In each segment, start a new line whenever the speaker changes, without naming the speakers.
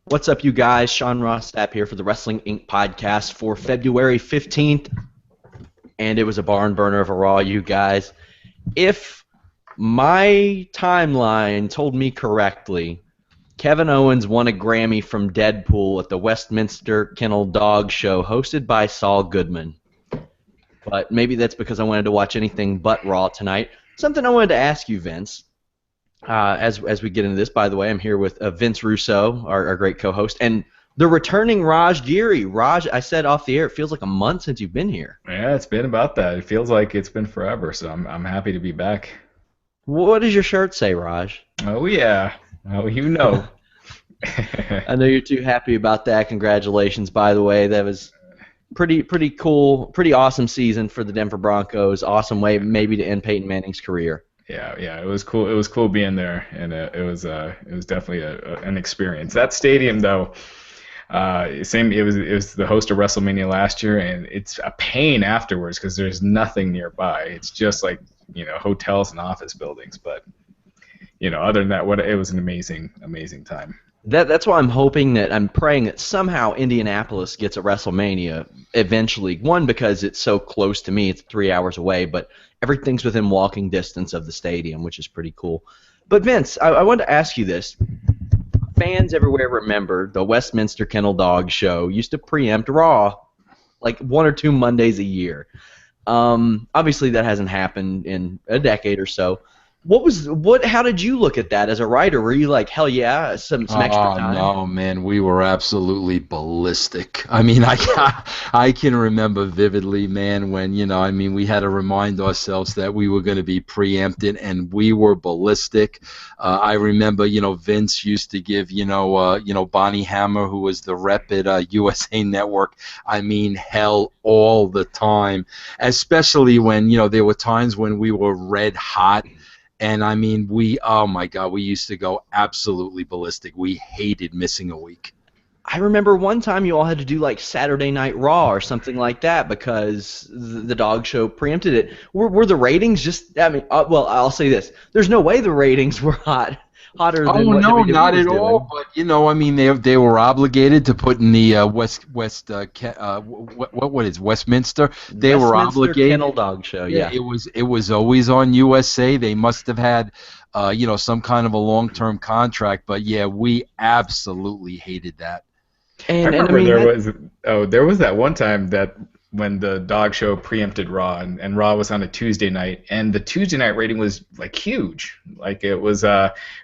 What's up, you guys? Sean Ross Sapp here for the Wrestling Inc. podcast for February 15th, and it was a barn burner of a Raw, you guys. If my timeline told me correctly, Kevin Owens won a Grammy from Deadpool at the Westminster Dog Show hosted by Saul Goodman. But maybe that's because I wanted to watch anything but Raw tonight. Something I wanted to ask you, Vince. As we get into this, by the way, I'm here with Vince Russo, our great co-host, and the returning Raj Giri. Raj, I said off the air, it feels like a month since you've been here.
Yeah, it's been about that. It feels like it's been forever, so I'm happy to be back.
What does your shirt say, Raj?
Oh yeah, oh you know.
I know you're too happy about that. Congratulations, by the way. That was pretty cool, pretty awesome season for the Denver Broncos. Awesome way maybe to end Peyton Manning's career.
Yeah, it was cool. It was cool being there, and it was definitely an experience. That stadium, though, It was the host of WrestleMania last year, and it's a pain afterwards because there's nothing nearby. It's just like hotels and office buildings. But other than that, it was an amazing time.
That's why I'm praying that somehow Indianapolis gets a WrestleMania eventually. One, because it's so close to me, it's 3 hours away, but everything's within walking distance of the stadium, which is pretty cool. But Vince, I wanted to ask you this. Fans everywhere remember the Westminster Dog Show used to preempt Raw like 1 or 2 Mondays a year. Obviously, that hasn't happened in a decade or so. How did you look at that as a writer? Were you like, hell yeah, some extra time?
No, man, we were absolutely ballistic. I mean, I can remember vividly, man, when, we had to remind ourselves that we were going to be preempted, and we were ballistic. I remember, Vince used to give, Bonnie Hammer, who was the rep at USA Network, hell all the time, especially when, there were times when we were red hot. And oh my God, we used to go absolutely ballistic. We hated missing a week.
I remember one time you all had to do like Saturday Night Raw or something like that because the dog show preempted it. Were the ratings just? Well, I'll say this: there's no way the ratings were hotter than what
no,
WWE
not
was
at
doing.
all. But they were obligated to put in the what is Westminster? They were obligated.
Kennel Dog Show. Yeah.
It was always on USA. They must have had some kind of a long-term contract. But yeah, we absolutely hated that.
I remember there was that one time that when the dog show preempted Raw, and Raw was on a Tuesday night, and the Tuesday night rating was like huge. Like it was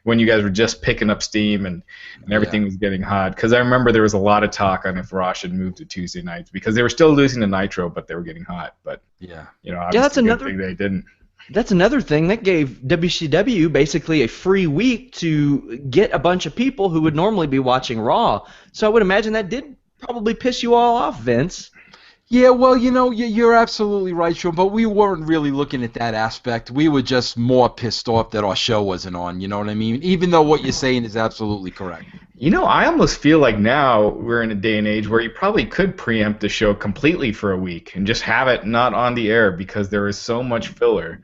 when you guys were just picking up steam and everything was getting hot. Because I remember there was a lot of talk on if Raw should move to Tuesday nights because they were still losing to Nitro, but they were getting hot. But obviously
that's another
thing they didn't.
That's another thing that gave WCW basically a free week to get a bunch of people who would normally be watching Raw. So I would imagine that did probably piss you all off, Vince.
Yeah, well, you're absolutely right, Sean, but we weren't really looking at that aspect. We were just more pissed off that our show wasn't on, you know what I mean? Even though what you're saying is absolutely correct.
I almost feel like now we're in a day and age where you probably could preempt the show completely for a week and just have it not on the air because there is so much filler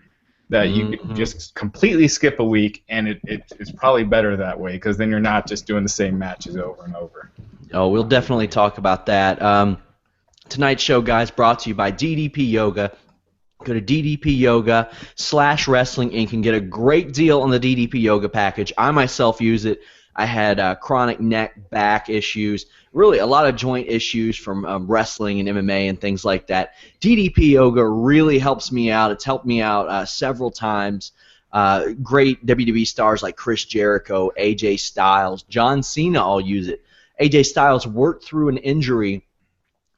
that you could just completely skip a week, and it's probably better that way because then you're not just doing the same matches over and over.
Oh, we'll definitely talk about that. Tonight's show, guys, brought to you by DDP Yoga. Go to ddpyoga/wrestling Inc. and get a great deal on the DDP Yoga package. I myself use it. I had chronic neck, back issues, really a lot of joint issues from wrestling and MMA and things like that. DDP Yoga really helps me out. It's helped me out several times. Great WWE stars like Chris Jericho, AJ Styles, John Cena all use it. AJ Styles worked through an injury,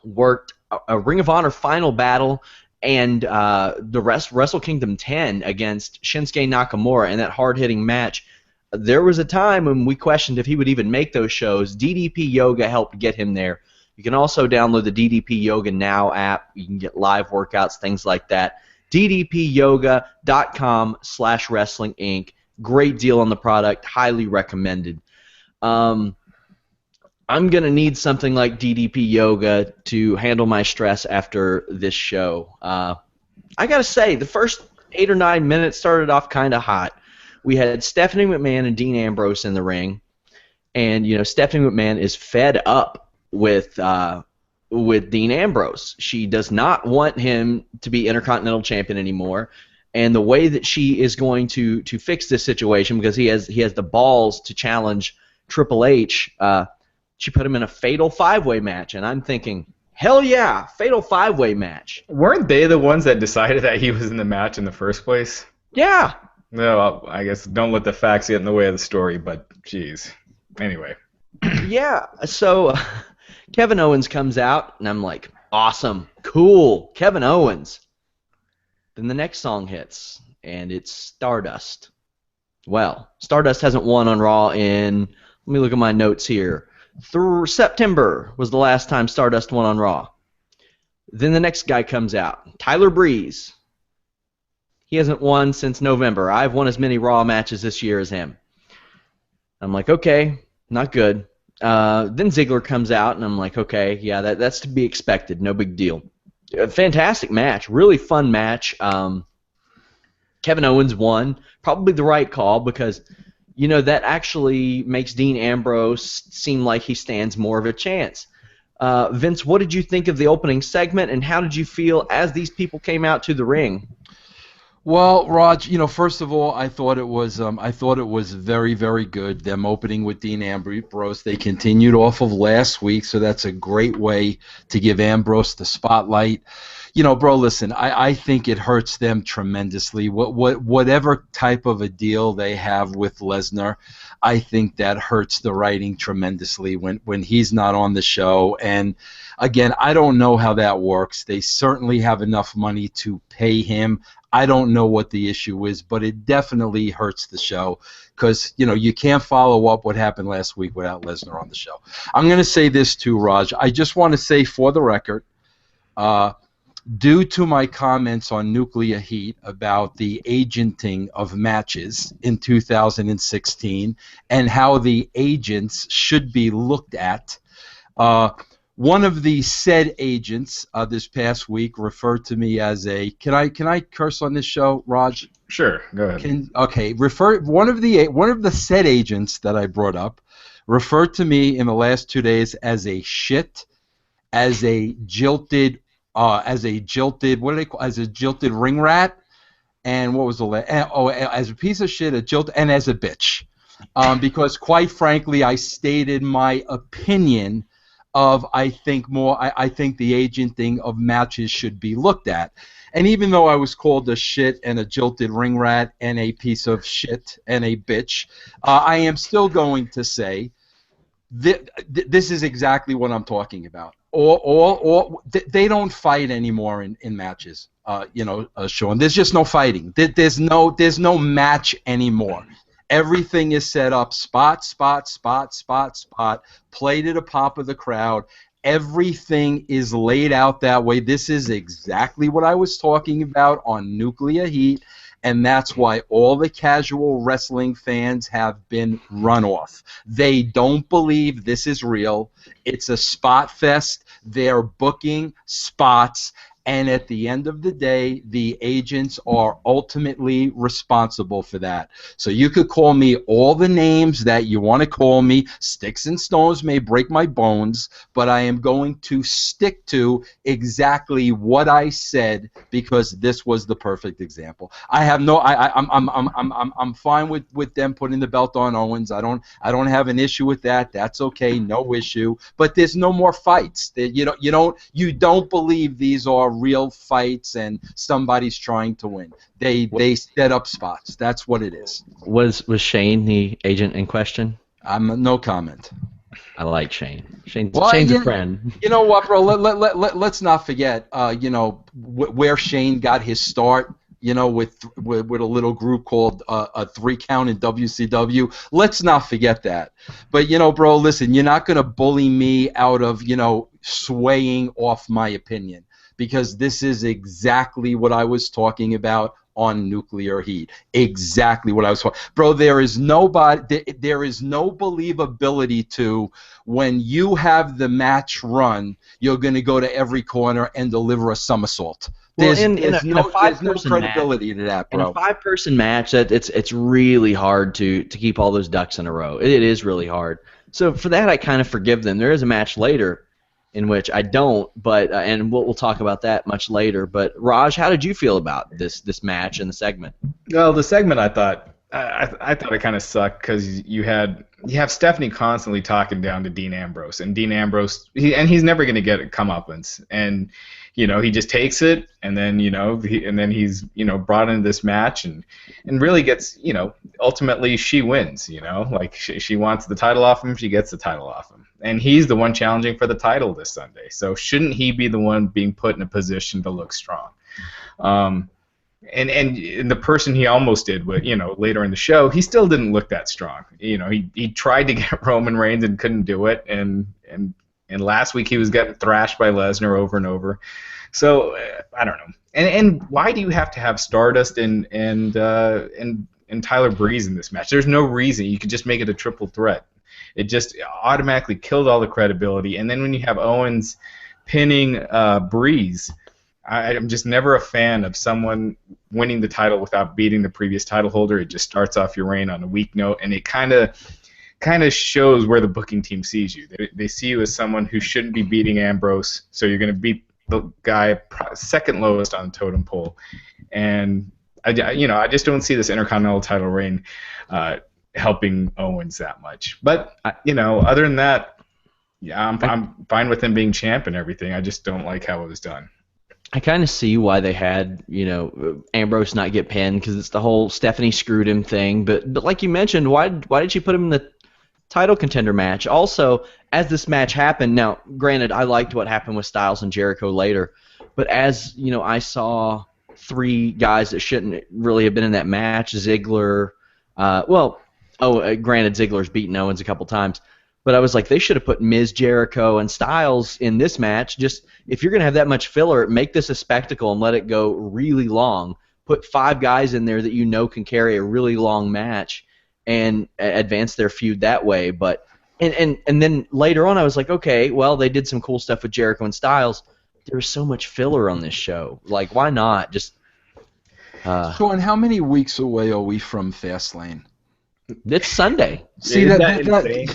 worked a Ring of Honor final battle, and the Wrestle Kingdom 10 against Shinsuke Nakamura in that hard-hitting match. There was a time when we questioned if he would even make those shows. DDP Yoga helped get him there. You can also download the DDP Yoga Now app. You can get live workouts, things like that. ddpyoga.com/wrestling Inc. Great deal on the product. Highly recommended. I'm going to need something like DDP Yoga to handle my stress after this show. I got to say, the first 8 or 9 minutes started off kind of hot. We had Stephanie McMahon and Dean Ambrose in the ring. And Stephanie McMahon is fed up with Dean Ambrose. She does not want him to be Intercontinental Champion anymore. And the way that she is going to fix this situation, because he has the balls to challenge Triple H, she put him in a fatal 5-way match. And I'm thinking, hell yeah, fatal 5-way match.
Weren't they the ones that decided that he was in the match in the first place?
Yeah.
No, I guess don't let the facts get in the way of the story, but geez. Anyway.
Yeah, so Kevin Owens comes out, and I'm like, awesome, cool, Kevin Owens. Then the next song hits, and it's Stardust. Well, Stardust hasn't won on Raw in, let me look at my notes here, through September was the last time Stardust won on Raw. Then the next guy comes out, Tyler Breeze. He hasn't won since November. I've won as many Raw matches this year as him. I'm like, okay, not good. Then Ziggler comes out, and I'm like, okay, yeah, that's to be expected. No big deal. Fantastic match. Really fun match. Kevin Owens won. Probably the right call because, that actually makes Dean Ambrose seem like he stands more of a chance. Vince, what did you think of the opening segment, and how did you feel as these people came out to the ring?
Well, Raj, first of all, I thought it was very, very good. Them opening with Dean Ambrose. They continued off of last week, so that's a great way to give Ambrose the spotlight. Bro, listen, I think it hurts them tremendously. Whatever type of a deal they have with Lesnar, I think that hurts the writing tremendously when he's not on the show. And again, I don't know how that works. They certainly have enough money to pay him. I don't know what the issue is, but it definitely hurts the show because, you can't follow up what happened last week without Lesnar on the show. I'm going to say this too, Raj. I just want to say for the record, due to my comments on Nuclear Heat about the agenting of matches in 2016 and how the agents should be looked at, one of the said agents this past week referred to me as a. Can I curse on this show, Raj?
Sure, go ahead.
One of the said agents that I brought up referred to me in the last 2 days as a shit, as a jilted ring rat, and what was the last? As a piece of shit, a jilt, and as a bitch, because quite frankly, I stated my opinion of I think the agenting of matches should be looked at. And even though I was called a shit and a jilted ring rat and a piece of shit and a bitch, I am still going to say this is exactly what I'm talking about. They don't fight anymore in matches, Sean. There's just no fighting. There's no match anymore. Everything is set up, spot, play to the pop of the crowd. Everything is laid out that way. This is exactly what I was talking about on Nuclear Heat, and that's why all the casual wrestling fans have been run off. They don't believe this is real. It's a spot fest. They're booking spots. And at the end of the day, the agents are ultimately responsible for that. So you could call me all the names that you want to call me. Sticks and stones may break my bones, but I am going to stick to exactly what I said because this was the perfect example. I'm fine with them putting the belt on Owens. I don't have an issue with that. That's okay, no issue. But there's no more fights. You don't believe these are real fights and somebody's trying to win. They set up spots. That's what it is.
Was Shane the agent in question?
No comment.
I like Shane. Shane's a friend.
You know what, bro? Let's not forget. Where Shane got his start. With a little group called a 3 Count in WCW. Let's not forget that. But bro, listen. You're not gonna bully me out of swaying off my opinion. Because this is exactly what I was talking about on nuclear heat. Exactly what I was talking. Bro, there is no believability to when you have the match run, you're going to go to every corner and deliver a somersault. There's no credibility to that, bro.
In a 5-person match, it's really hard to keep all those ducks in a row. It is really hard. So for that, I kind of forgive them. There is a match later in which I don't, but and we'll talk about that much later. But Raj, how did you feel about this match and the segment?
Well, the segment I thought it kind of sucked because you have Stephanie constantly talking down to Dean Ambrose, and Dean Ambrose he's never going to get a comeuppance, and he just takes it, and then he's brought into this match and really gets ultimately she wins, like she wants the title off him, she gets the title off him, and he's the one challenging for the title this Sunday, so shouldn't he be the one being put in a position to look strong? And the person he almost did, later in the show, he still didn't look that strong. He tried to get Roman Reigns and couldn't do it, and last week he was getting thrashed by Lesnar over and over. So I don't know. And why do you have to have Stardust and Tyler Breeze in this match? There's no reason. You could just make it a triple threat. It just automatically killed all the credibility. And then when you have Owens pinning Breeze, I'm just never a fan of someone winning the title without beating the previous title holder. It just starts off your reign on a weak note, and it kind of shows where the booking team sees you. They see you as someone who shouldn't be beating Ambrose, so you're going to beat the guy second lowest on the totem pole. And I just don't see this Intercontinental title reign helping Owens that much. But other than that, yeah, I'm fine with him being champ and everything. I just don't like how it was done.
I kind of see why they had, Ambrose not get pinned, because it's the whole Stephanie screwed him thing. But like you mentioned, why did she put him in the title contender match? Also, as this match happened, now, granted, I liked what happened with Styles and Jericho later, but as, I saw 3 guys that shouldn't really have been in that match, Ziggler, granted, Ziggler's beaten Owens a couple times, but I was like, they should have put Miz, Jericho, and Styles in this match. Just, if you're going to have that much filler, make this a spectacle and let it go really long. Put 5 guys in there that can carry a really long match and advance their feud that way. But and then later on, I was like, okay, well, they did some cool stuff with Jericho and Styles. There was so much filler on this show. Like, why not just...
Sean, how many weeks away are we from Fastlane?
It's Sunday.
See, that insane?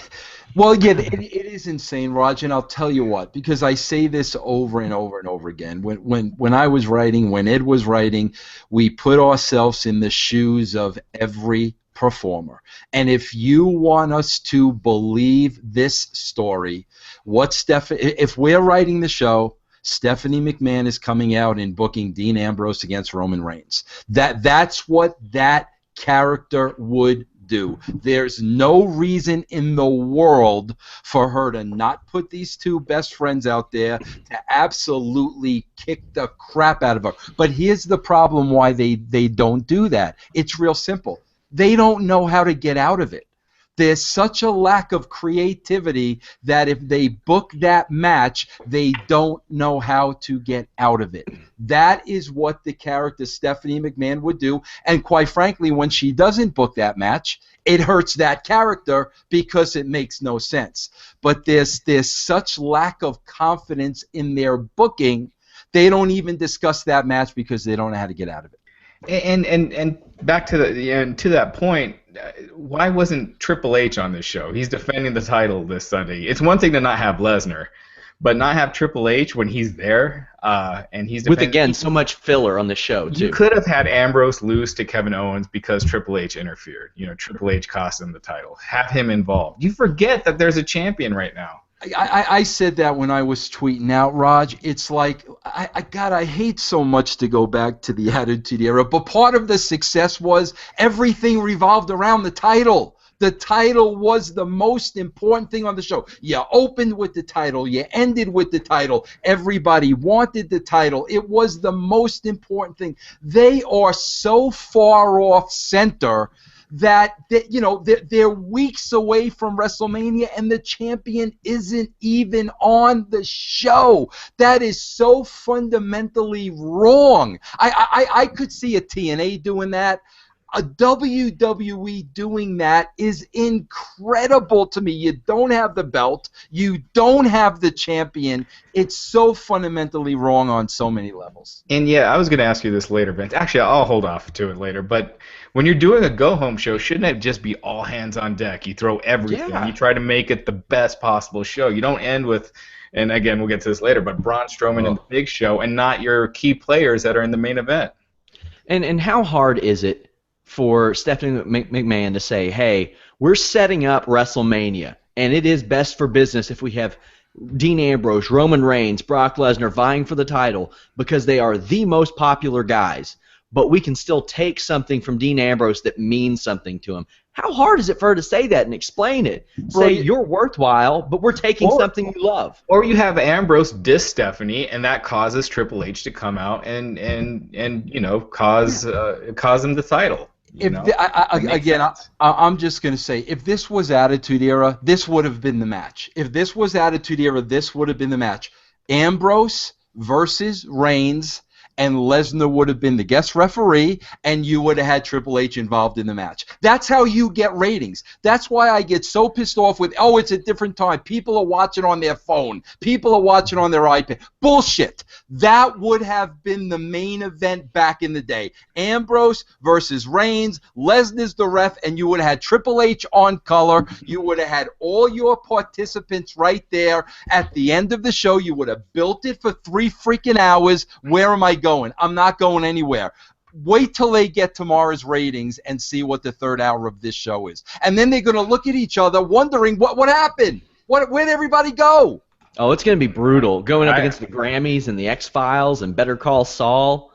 Well, yeah, it is insane, Raj, and I'll tell you what, because I say this over and over and over again. When I was writing, when Ed was writing, we put ourselves in the shoes of every performer. And if you want us to believe this story, if we're writing the show, Stephanie McMahon is coming out and booking Dean Ambrose against Roman Reigns. That's what that character would do. There's no reason in the world for her to not put these 2 best friends out there to absolutely kick the crap out of her. But here's the problem why they don't do that. It's real simple. They don't know how to get out of it. There's such a lack of creativity that if they book that match, they don't know how to get out of it. That is what the character Stephanie McMahon would do, and quite frankly, when she doesn't book that match, it hurts that character because it makes no sense. But there's such lack of confidence in their booking, they don't even discuss that match because they don't know how to get out of it.
And back to that point, why wasn't Triple H on this show? He's defending the title this Sunday. It's one thing to not have Lesnar, but not have Triple H when he's there, and he's
with again so much filler on the show too.
You could have had Ambrose lose to Kevin Owens because Triple H interfered. Triple H cost him the title. Have him involved. You forget that there's a champion right now.
I said that when I was tweeting out, Raj. It's like, I hate so much to go back to the Attitude Era, but part of the success was everything revolved around the title. The title was the most important thing on the show. You opened with the title. You ended with the title. Everybody wanted the title. It was the most important thing. They are so far off center that you know, they're weeks away from WrestleMania and the champion isn't even on the show. That is so fundamentally wrong. I could see a TNA doing that. A WWE doing that is incredible to me. You don't have the belt. You don't have the champion. It's so fundamentally wrong on so many levels.
And yeah, I was going to ask you this later, Vince. Actually, I'll hold off to it later. But when you're doing a go-home show, shouldn't it just be all hands on deck? You throw everything. Yeah. You try to make it the best possible show. You don't end with, and again, we'll get to this later, but Braun Strowman and the Big Show and not your key players that are in the main event.
And how hard is it for Stephanie McMahon to say, hey, we're setting up WrestleMania, and it is best for business if we have Dean Ambrose, Roman Reigns, Brock Lesnar vying for the title because they are the most popular guys, but we can still take something from Dean Ambrose that means something to him. How hard is it for her to say that and explain it? Say, you're worthwhile, but we're taking something you love.
Or you have Ambrose diss Stephanie, and that causes Triple H to come out and you know, cause him the title.
I'm just going to say, if this was Attitude Era, this would have been the match. If this was Attitude Era, this would have been the match. Ambrose versus Reigns, and Lesnar would have been the guest referee, and you would have had Triple H involved in the match. That's how you get ratings. That's why I get so pissed off with, oh, it's a different time. People are watching on their phone. People are watching on their iPad. Bullshit. That would have been the main event back in the day. Ambrose versus Reigns, Lesnar's the ref, and you would have had Triple H on color. You would have had all your participants right there. At the end of the show, you would have built it for 3 freaking hours. Where am I going? I'm not going anywhere. Wait till they get tomorrow's ratings and see what the third hour of this show is. And then they're going to look at each other wondering what happened. Where'd everybody go?
Oh, it's going to be brutal. Going up against the Grammys and the X-Files and Better Call Saul.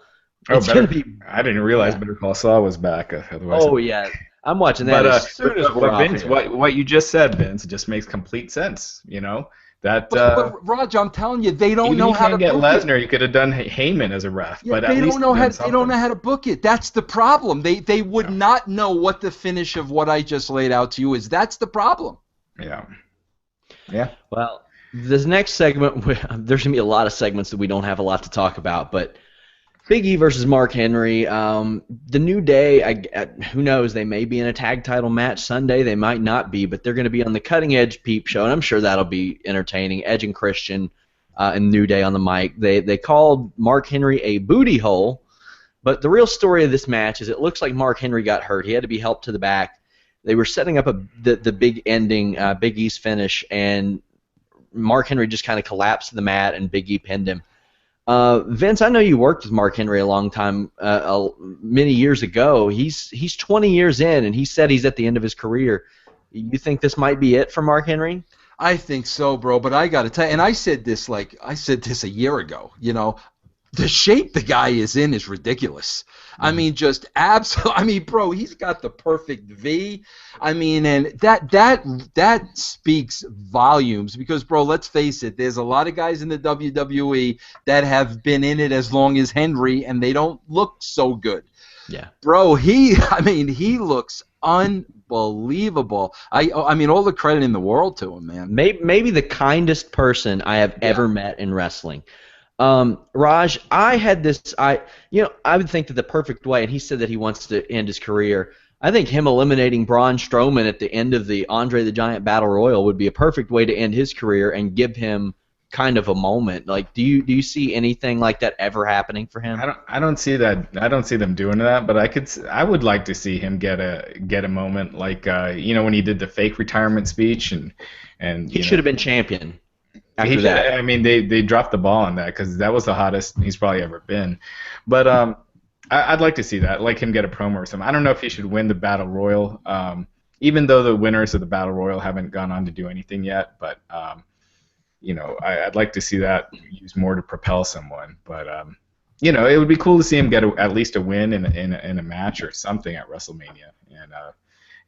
It's going to be...
I didn't realize Better Call Saul was back. Otherwise
yeah. I'm watching that as soon as we're off
Vince,
here.
What you just said, Vince, just makes complete sense, you know? But
Raj, I'm telling you, they don't know how to
get
book
Lesnar.
it.
You could have done Heyman as a ref,
Yeah,
but
they
at least
don't know how to book it. That's the problem. They would not know what the finish of what I just laid out to you is. That's the problem.
Yeah.
Well, this next segment, there's going to be a lot of segments that we don't have a lot to talk about, but Big E versus Mark Henry. The New Day, who knows, they may be in a tag title match Sunday. They might not be, but they're going to be on the Cutting Edge Peep Show, and I'm sure that'll be entertaining. Edge and Christian and New Day on the mic. They called Mark Henry a booty hole, but the real story of this match is it looks like Mark Henry got hurt. He had to be helped to the back. They were setting up the big ending, Big E's finish, and Mark Henry just kind of collapsed to the mat, and Big E pinned him. Vince, I know you worked with Mark Henry a long time, many years ago. He's 20 years in, and he said he's at the end of his career. You think this might be it for Mark Henry?
I think so, bro. But I got to tell you, and I said this a year ago. You know, the shape the guy is in is ridiculous. I mean, just absolutely. I mean, bro, he's got the perfect V. I mean, and that speaks volumes because, bro, let's face it. There's a lot of guys in the WWE that have been in it as long as Henry, and they don't look so good.
Yeah,
bro, he looks unbelievable. I mean, all the credit in the world to him, man.
Maybe the kindest person I have ever met in wrestling. Raj, I had this. I would think that the perfect way, and he said that he wants to end his career. I think him eliminating Braun Strowman at the end of the Andre the Giant Battle Royal would be a perfect way to end his career and give him kind of a moment. Like, do you see anything like that ever happening for him?
I don't see that. I don't see them doing that. But I would like to see him get a moment like when he did the fake retirement speech and
he should have been champion.
I mean, they dropped the ball on that because that was the hottest he's probably ever been. But I'd like to see that, like him get a promo or something. I don't know if he should win the Battle Royal, even though the winners of the Battle Royal haven't gone on to do anything yet. But I'd like to see that used more to propel someone. But it would be cool to see him get at least a win in a match or something at WrestleMania.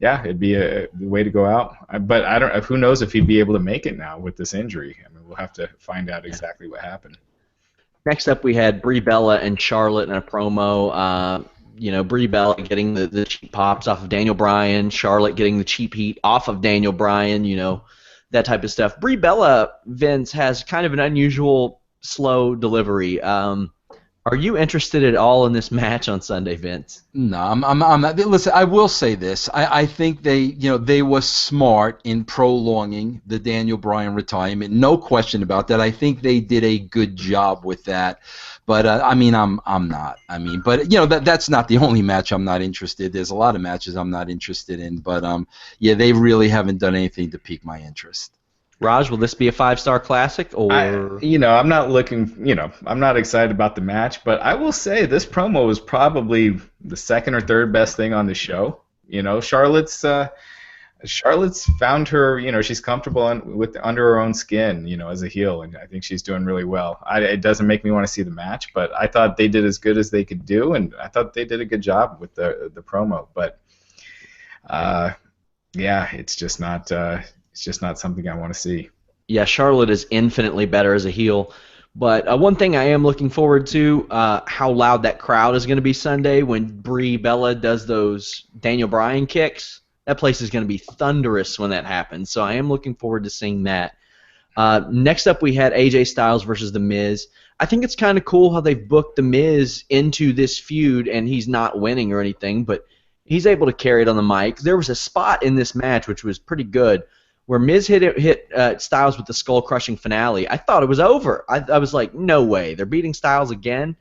And it'd be a way to go out. But I don't. Who knows if he'd be able to make it now with this injury? I mean, we'll have to find out exactly what happened.
Next up, we had Brie Bella and Charlotte in a promo. Brie Bella getting the cheap pops off of Daniel Bryan, Charlotte getting the cheap heat off of Daniel Bryan, that type of stuff. Brie Bella, Vince, has kind of an unusual slow delivery. Are you interested at all in this match on Sunday, Vince?
No, I'm not. Listen, I will say this. I think they were smart in prolonging the Daniel Bryan retirement. No question about that. I think they did a good job with that. But I'm not. But that's not the only match I'm not interested. There's a lot of matches I'm not interested in. But they really haven't done anything to pique my interest.
Raj, will this be a 5-star classic, or?
I'm not looking. I'm not excited about the match, but I will say this promo was probably the second or third best thing on the show. Charlotte's found her. She's comfortable under her own skin. As a heel, and I think she's doing really well. It doesn't make me want to see the match, but I thought they did as good as they could do, and I thought they did a good job with the promo. But it's just not. It's just not something I want to see.
Yeah, Charlotte is infinitely better as a heel. But one thing I am looking forward to, how loud that crowd is going to be Sunday when Brie Bella does those Daniel Bryan kicks. That place is going to be thunderous when that happens. So I am looking forward to seeing that. Next up, we had AJ Styles versus The Miz. I think it's kind of cool how they've booked The Miz into this feud, and he's not winning or anything, but he's able to carry it on the mic. There was a spot in this match which was pretty good, where Miz hit Styles with the skull-crushing finale. I thought it was over. I was like, no way. They're beating Styles again?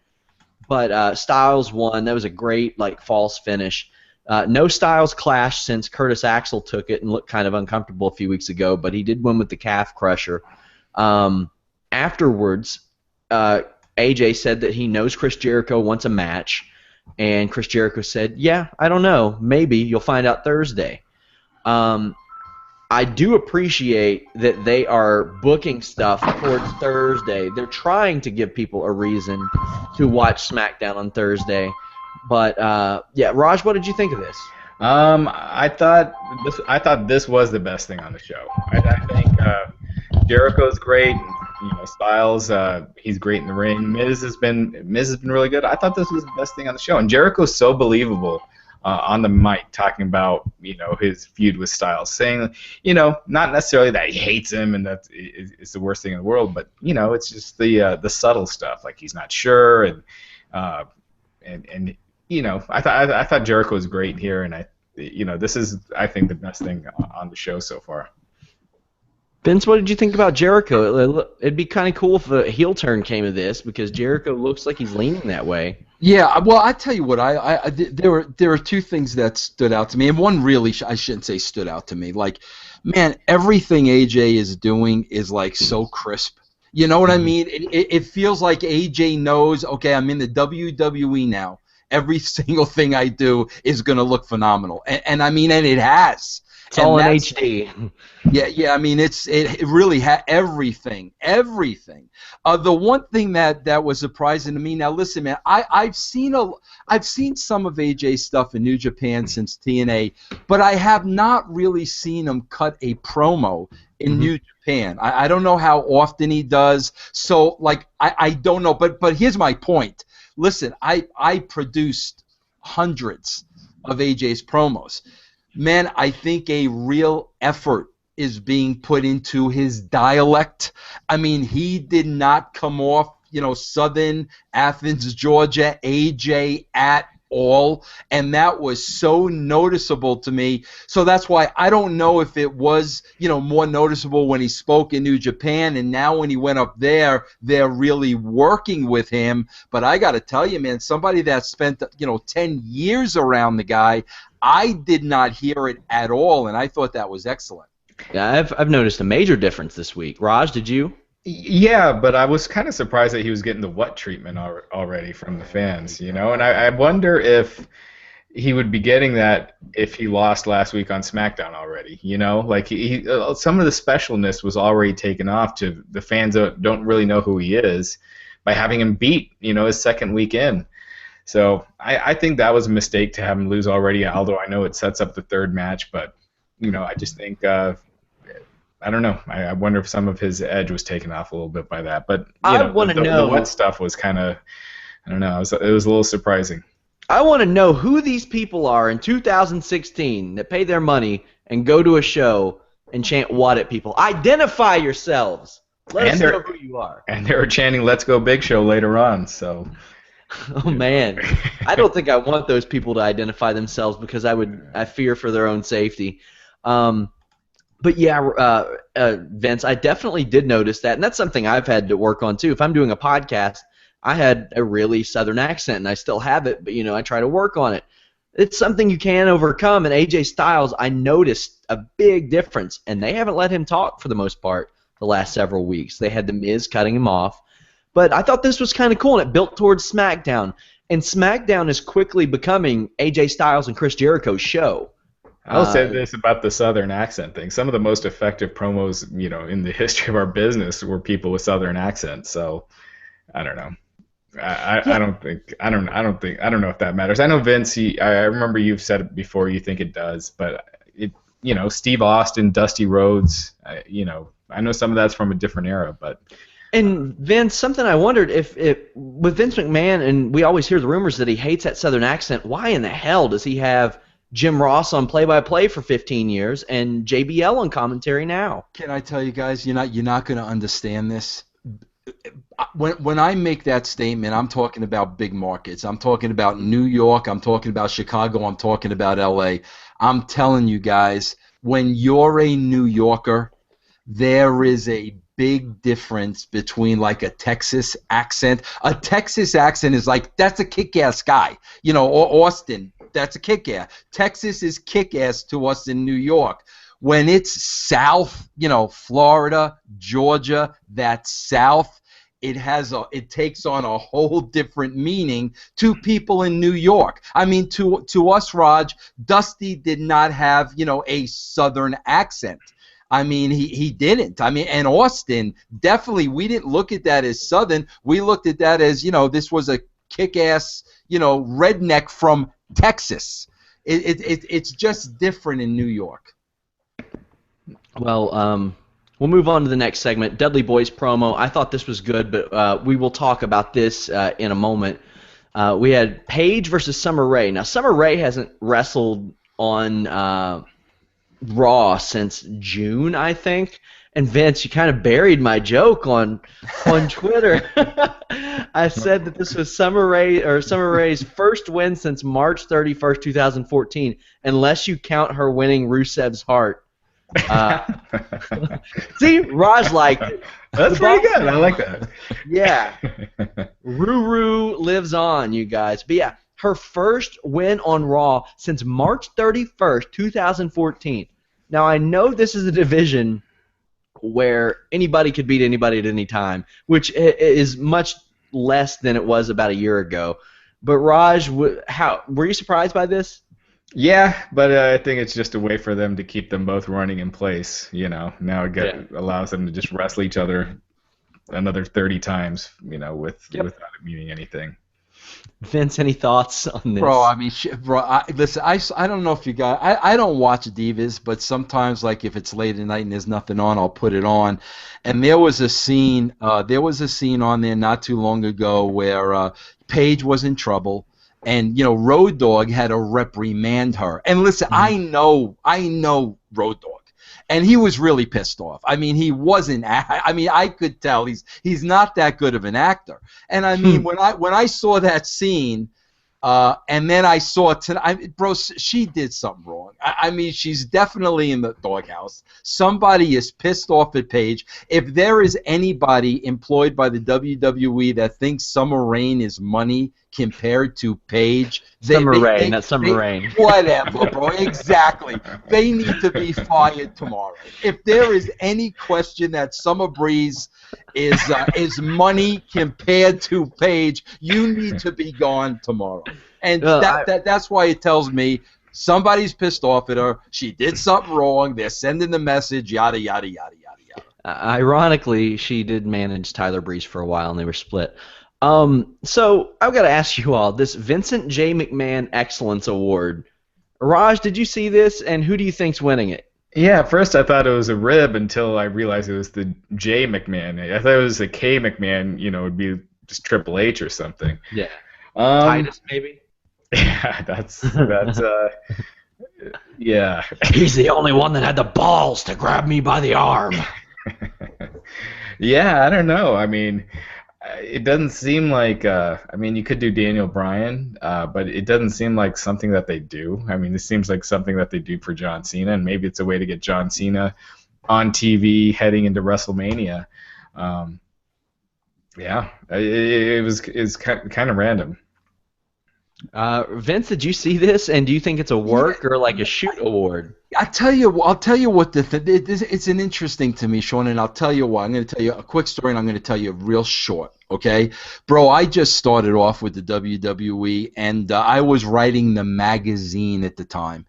But Styles won. That was a great false finish. No Styles clash since Curtis Axel took it and looked kind of uncomfortable a few weeks ago, but he did win with the calf crusher. Afterwards, AJ said that he knows Chris Jericho wants a match, and Chris Jericho said, yeah, I don't know. Maybe. You'll find out Thursday. I do appreciate that they are booking stuff towards Thursday. They're trying to give people a reason to watch SmackDown on Thursday. But Raj, what did you think of this?
I thought this was the best thing on the show. I think Jericho's great. Styles, he's great in the ring. Miz has been really good. I thought this was the best thing on the show, and Jericho's so believable. On the mic, talking about his feud with Styles, saying not necessarily that he hates him and that it's the worst thing in the world, but it's just the subtle stuff, like he's not sure, and I thought Jericho was great here, and this is, I think, the best thing on the show so far.
Vince, what did you think about Jericho? It'd be kind of cool if a heel turn came of this, because Jericho looks like he's leaning that way.
Yeah, well, I tell you what, there are two things that stood out to me, and one really I shouldn't say stood out to me. Like, man, everything AJ is doing is so crisp. You know what I mean? It feels like AJ knows. Okay, I'm in the WWE now. Every single thing I do is going to look phenomenal, and it has.
It's all in HD.
Yeah. I mean, it really had everything. The one thing that was surprising to me. Now, listen, man, I've seen some of AJ's stuff in New Japan since TNA, but I have not really seen him cut a promo in New Japan. I don't know how often he does. So, I don't know. But here's my point. Listen, I produced hundreds of AJ's promos. Man, I think a real effort is being put into his dialect. I mean, he did not come off, Southern Athens, Georgia, AJ at all, and that was so noticeable to me. So that's why I don't know if it was, more noticeable when he spoke in New Japan, and now when he went up there, they're really working with him. But I got to tell you, man, somebody that spent, 10 years around the guy, I did not hear it at all, and I thought that was excellent.
Yeah, I've noticed a major difference this week. Raj, did you?
Yeah, but I was kind of surprised that he was getting the what treatment already from the fans, and I wonder if he would be getting that if he lost last week on SmackDown already, he some of the specialness was already taken off to the fans that don't really know who he is by having him beat, his second week in. So I think that was a mistake to have him lose already, although I know it sets up the third match, but, I just think I don't know. I wonder if some of his edge was taken off a little bit by that. But
I want to know.
The what stuff was kind of, I don't know. It was a little surprising.
I want to know who these people are in 2016 that pay their money and go to a show and chant "What" at people. Identify yourselves. Let us know who you are.
And they were chanting "Let's Go Big Show" later on. So.
Oh man, I don't think I want those people to identify themselves because I fear for their own safety. But yeah, Vince, I definitely did notice that, and that's something I've had to work on too. If I'm doing a podcast, I had a really Southern accent, and I still have it, but I try to work on it. It's something you can overcome. And AJ Styles, I noticed a big difference, and they haven't let him talk for the most part the last several weeks. They had The Miz cutting him off, but I thought this was kind of cool, and it built towards SmackDown. And SmackDown is quickly becoming AJ Styles and Chris Jericho's show.
I'll say this about the Southern accent thing. Some of the most effective promos, in the history of our business were people with Southern accents. So, I don't know. I don't know if that matters. I know Vince. I remember you've said it before. You think it does, but Steve Austin, Dusty Rhodes. I know some of that's from a different era, but.
And Vince, something I wondered if with Vince McMahon, and we always hear the rumors that he hates that Southern accent. Why in the hell does he have Jim Ross on play-by-play for 15 years and JBL on commentary now?
Can I tell you guys, you're not going to understand this. When I make that statement, I'm talking about big markets. I'm talking about New York. I'm talking about Chicago. I'm talking about L.A. I'm telling you guys, when you're a New Yorker, there is a big difference between like a Texas accent. A Texas accent is like, that's a kick-ass guy. Or Austin, that's a kick-ass. Texas is kick-ass to us in New York. When it's South, Florida, Georgia, that South, it takes on a whole different meaning to people in New York. I mean, to us, Raj, Dusty did not have, a Southern accent. I mean, he didn't. I mean, and Austin, definitely, we didn't look at that as Southern. We looked at that as, this was a kick-ass, redneck from Texas. It's just different in New York.
Well, we'll move on to the next segment, Dudley Boy's promo. I thought this was good, but we will talk about this in a moment. We had Paige versus Summer Rae. Now, Summer Rae hasn't wrestled on Raw since June, I think. And Vince, you kind of buried my joke on Twitter. I said that this was Summer Rae's first win since March 31st, 2014, unless you count her winning Rusev's heart. See, Raj liked it.
That's pretty good. I like that.
Yeah. Ruru lives on, you guys. But yeah, her first win on Raw since March 31st, 2014. Now, I know this is a division where anybody could beat anybody at any time, which is much less than it was about a year ago. But Raj, were you surprised by this?
Yeah, but I think it's just a way for them to keep them both running in place. Now it allows them to just wrestle each other another 30 times, without it meaning anything.
Vince, any thoughts on this?
Bro, I mean, listen, I don't know if you guys, I don't watch Divas, but sometimes, like, if it's late at night and there's nothing on, I'll put it on. And there was a scene on there not too long ago where Paige was in trouble, and Road Dogg had to reprimand her. And listen, I know Road Dogg. And he was really pissed off. I mean, he wasn't. I mean, I could tell he's not that good of an actor. And I mean, when I saw that scene, and then I saw bro, she did something wrong. I mean, she's definitely in the doghouse. Somebody is pissed off at Paige. If there is anybody employed by the WWE that thinks Summer Rae is money compared to Paige,
Summer Rae, not Summer Rae.
Whatever, bro. Exactly. They need to be fired tomorrow. If there is any question that Summer Breeze is money compared to Paige, you need to be gone tomorrow. And that's why it tells me somebody's pissed off at her. She did something wrong. They're sending the message. Yada yada yada yada yada.
Ironically, she did manage Tyler Breeze for a while, and they were split. So I've got to ask you all, this Vincent J. McMahon Excellence Award. Raj, did you see this, and who do you think's winning it?
Yeah, at first I thought it was a rib until I realized it was the J. McMahon. I thought it was the K. McMahon, it'd be just Triple H or something.
Yeah. Titus, maybe?
Yeah, that's yeah.
He's the only one that had the balls to grab me by the arm.
Yeah, I don't know. I mean, it doesn't seem like. I mean, you could do Daniel Bryan, but it doesn't seem like something that they do. I mean, this seems like something that they do for John Cena, and maybe it's a way to get John Cena on TV heading into WrestleMania. Yeah, it's kind of random.
Vince, did you see this, and do you think it's a work or like a shoot award?
I'll tell you what it's an interesting to me, Sean, and I'll tell you why. I'm going to tell you a quick story, and I'm going to tell you real short, okay? Bro, I just started off with the WWE, and I was writing the magazine at the time.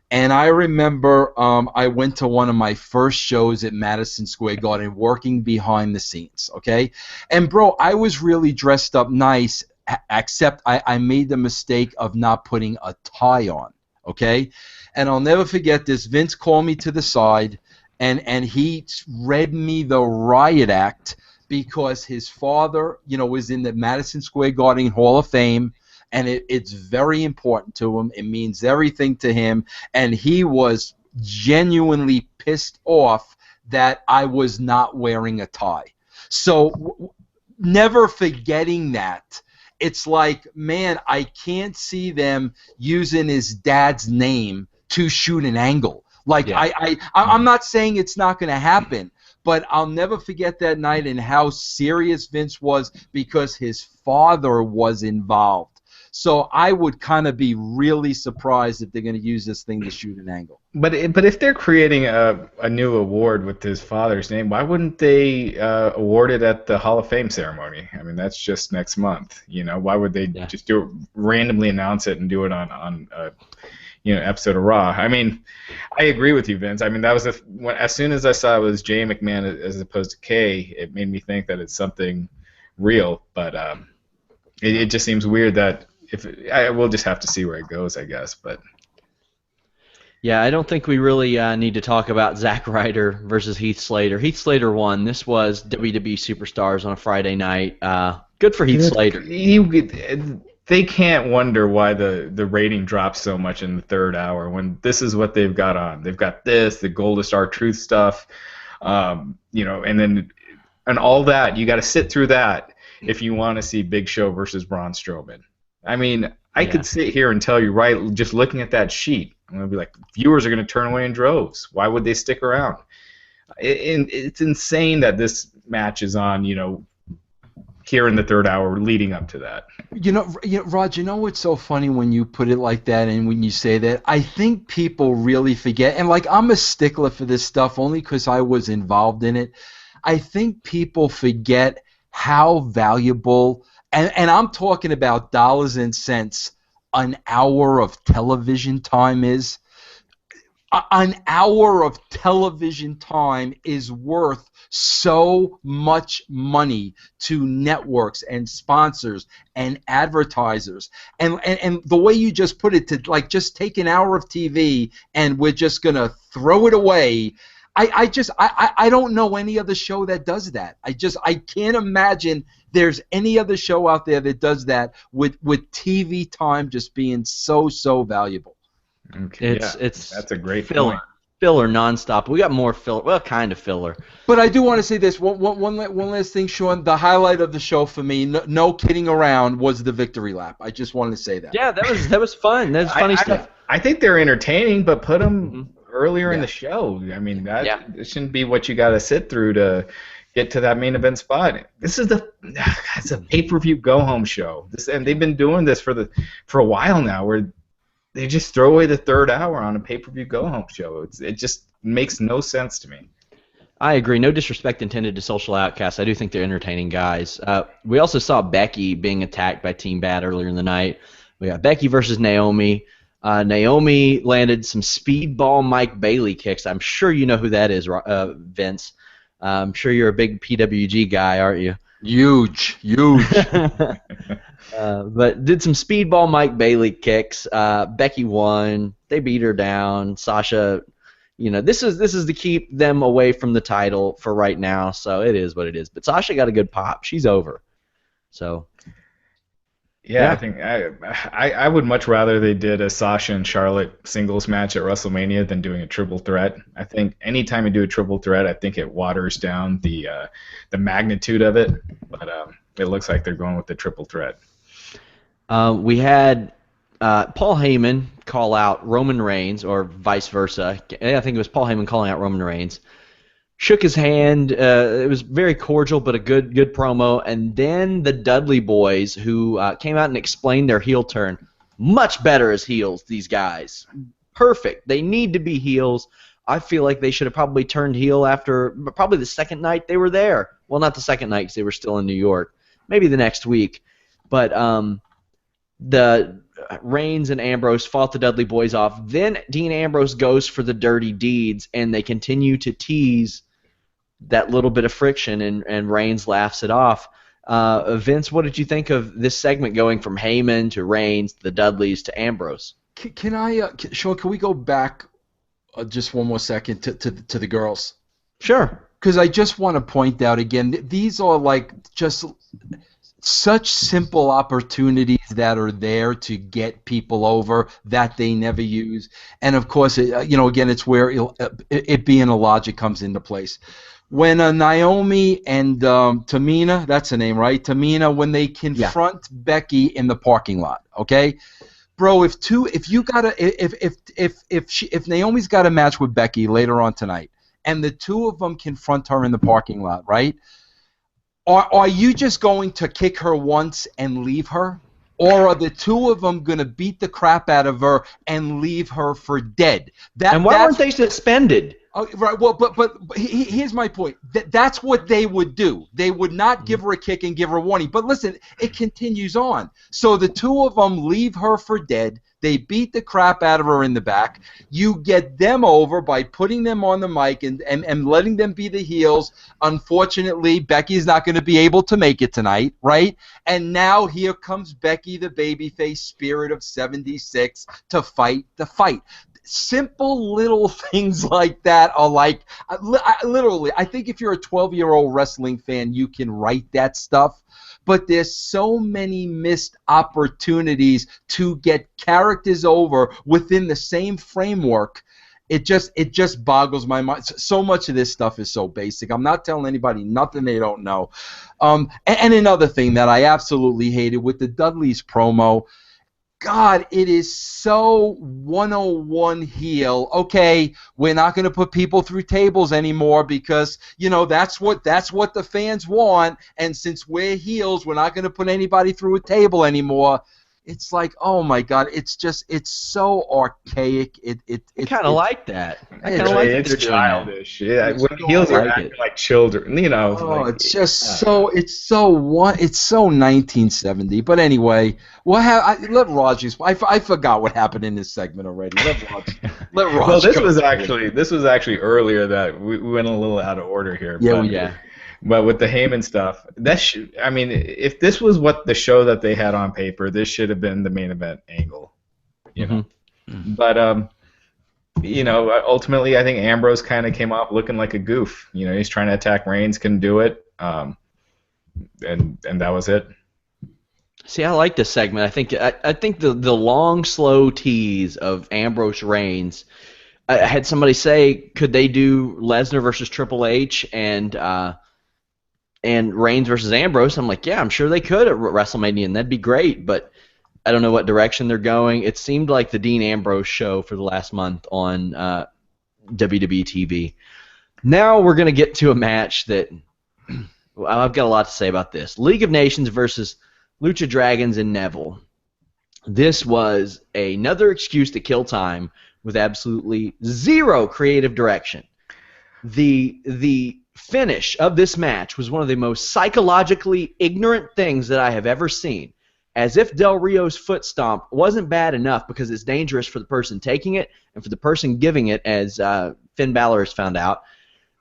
And I remember I went to one of my first shows at Madison Square Garden working behind the scenes, okay? And, bro, I was really dressed up nice, except I made the mistake of not putting a tie on, okay? And I'll never forget this. Vince called me to the side, and he read me the riot act because his father, was in the Madison Square Garden Hall of Fame, and it's very important to him. It means everything to him, and he was genuinely pissed off that I was not wearing a tie. So never forgetting that. It's like, man, I can't see them using his dad's name to shoot an angle. Like, yeah. I'm not saying it's not going to happen, but I'll never forget that night and how serious Vince was because his father was involved. So I would kind of be really surprised if they're going to use this thing to shoot an angle.
But if they're creating a new award with his father's name, why wouldn't they award it at the Hall of Fame ceremony? I mean, that's just next month. Why would they just randomly announce it and do it on episode of Raw? I mean, I agree with you, Vince. I mean, that was as soon as I saw it was Jay McMahon as opposed to Kay, it made me think that it's something real. But it just seems weird that we'll just have to see where it goes, I guess. But
yeah, I don't think we really need to talk about Zack Ryder versus Heath Slater. Heath Slater won. This was WWE Superstars on a Friday night. Good for Heath Slater.
They can't wonder why the rating drops so much in the third hour when this is what they've got on. They've got the Goldust R-Truth stuff, and all that. You got to sit through that if you want to see Big Show versus Braun Strowman. I mean, I could sit here and tell you, right, just looking at that sheet, I'm going to be like, viewers are going to turn away in droves. Why would they stick around? It's insane that this match is on, here in the third hour leading up to that.
Raj, what's so funny when you put it like that and when you say that? I think people really forget, and like I'm a stickler for this stuff only because I was involved in it. I think people forget how valuable, and I'm talking about dollars and cents, an hour of television time is. An hour of television time is worth so much money to networks and sponsors and advertisers. And the way you just put it, to like just take an hour of TV and we're just going to throw it away. I don't know any other show that does that. I can't imagine there's any other show out there that does that with TV time just being so valuable.
Okay, that's a great
filler.
Point.
Filler nonstop. We got more filler. Well, kind of filler.
But I do want to say this. One last thing, Sean. The highlight of the show for me, no kidding around, was the victory lap. I just wanted to say that.
Yeah, that was fun. That was funny stuff.
I think they're entertaining, but put them earlier in the show. I mean, it shouldn't be what you got to sit through to get to that main event spot. This is it's a pay-per-view go-home show. And they've been doing this for a while now, where they just throw away the third hour on a pay-per-view go-home show. It just makes no sense to me.
I agree. No disrespect intended to Social Outcasts. I do think they're entertaining guys. We also saw Becky being attacked by Team Bad earlier in the night. We got Becky versus Naomi. Naomi landed some speedball Mike Bailey kicks. I'm sure you know who that is, Vince. I'm sure you're a big PWG guy, aren't you?
Huge.
But did some speedball Mike Bailey kicks. Becky won. They beat her down. Sasha, this is to keep them away from the title for right now. So it is what it is. But Sasha got a good pop. She's over. So
Yeah, I think I would much rather they did a Sasha and Charlotte singles match at WrestleMania than doing a triple threat. I think anytime you do a triple threat, I think it waters down the magnitude of it. But it looks like they're going with the triple threat.
We had Paul Heyman call out Roman Reigns, or vice versa. I think it was Paul Heyman calling out Roman Reigns. Shook his hand. It was very cordial, but a good promo. And then the Dudley Boys, who came out and explained their heel turn, much better as heels. These guys, perfect. They need to be heels. I feel like they should have probably turned heel after probably the second night they were there. Well, not the second night because they were still in New York. Maybe the next week. But the Reigns and Ambrose fought the Dudley Boys off. Then Dean Ambrose goes for the dirty deeds, and they continue to tease that little bit of friction, and Reigns laughs it off. Vince, what did you think of this segment going from Heyman to Reigns, the Dudleys to Ambrose?
Can I, Sean? Can we go back just one more second to the girls?
Sure.
Because I just want to point out again, these are like just such simple opportunities that are there to get people over that they never use. And of course, again, it's where it being a logic comes into place. When Naomi and Tamina, that's the name, right? Tamina, when they confront Becky in the parking lot, okay? Bro, if Naomi's got a match with Becky later on tonight, and the two of them confront her in the parking lot, right? Are you just going to kick her once and leave her? Or are the two of them going to beat the crap out of her and leave her for dead?
And why weren't they suspended?
Right. Well, but here's my point. That's what they would do. They would not give her a kick and give her a warning. But listen, it continues on. So the two of them leave her for dead. They beat the crap out of her in the back. You get them over by putting them on the mic and letting them be the heels. Unfortunately, Becky's not going to be able to make it tonight, right? And now here comes Becky, the babyface spirit of 76, to fight the fight. Simple little things like that are like, literally, I think if you're a 12-year-old wrestling fan, you can write that stuff. But there's so many missed opportunities to get characters over within the same framework. It just boggles my mind. So much of this stuff is so basic. I'm not telling anybody nothing they don't know. And another thing that I absolutely hated with the Dudleys promo, God, it is so 101 heel. Okay, we're not going to put people through tables anymore because, that's what the fans want. And since we're heels, we're not going to put anybody through a table anymore. It's like, oh my God, it's so archaic.
I kind of like that.
I kind of like it. It's childish. Yeah, when heels are acting like children,
Oh, it's just it's so 1970. But anyway, let Raj. I forgot what happened in this segment already. Let Raj.
Well, this was actually earlier that we went a little out of order here.
Yeah,
But with the Heyman stuff, if this was what the show that they had on paper, this should have been the main event angle, you know. Mm-hmm. But ultimately, I think Ambrose kind of came off looking like a goof. He's trying to attack Reigns, couldn't do it, and that was it.
See, I like this segment. I think the long, slow tease of Ambrose Reigns. I had somebody say, could they do Lesnar versus Triple H and Reigns versus Ambrose? I'm like, yeah, I'm sure they could at WrestleMania, and that'd be great, but I don't know what direction they're going. It seemed like the Dean Ambrose show for the last month on WWE TV. Now we're going to get to a match that I've got a lot to say about this. League of Nations versus Lucha Dragons and Neville. This was another excuse to kill time with absolutely zero creative direction. The finish of this match was one of the most psychologically ignorant things that I have ever seen. As if Del Rio's foot stomp wasn't bad enough because it's dangerous for the person taking it and for the person giving it, as Finn Balor has found out.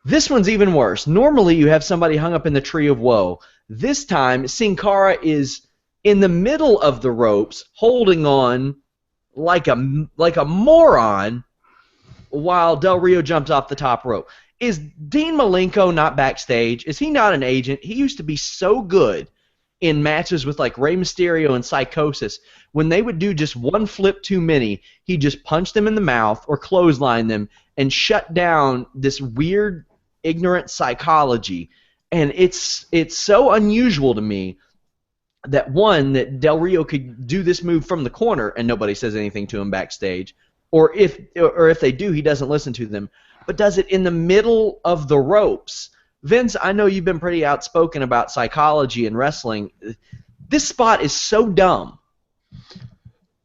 This one's even worse. Normally you have somebody hung up in the tree of woe. This time Sin Cara is in the middle of the ropes holding on like a moron while Del Rio jumps off the top rope. Is Dean Malenko not backstage? Is he not an agent? He used to be so good in matches with like Rey Mysterio and Psychosis, when they would do just one flip too many, he'd just punch them in the mouth or clothesline them and shut down this weird, ignorant psychology. And it's so unusual to me that Del Rio could do this move from the corner and nobody says anything to him backstage, or if they do, he doesn't listen to them, but does it in the middle of the ropes. Vince, I know you've been pretty outspoken about psychology and wrestling. This spot is so dumb.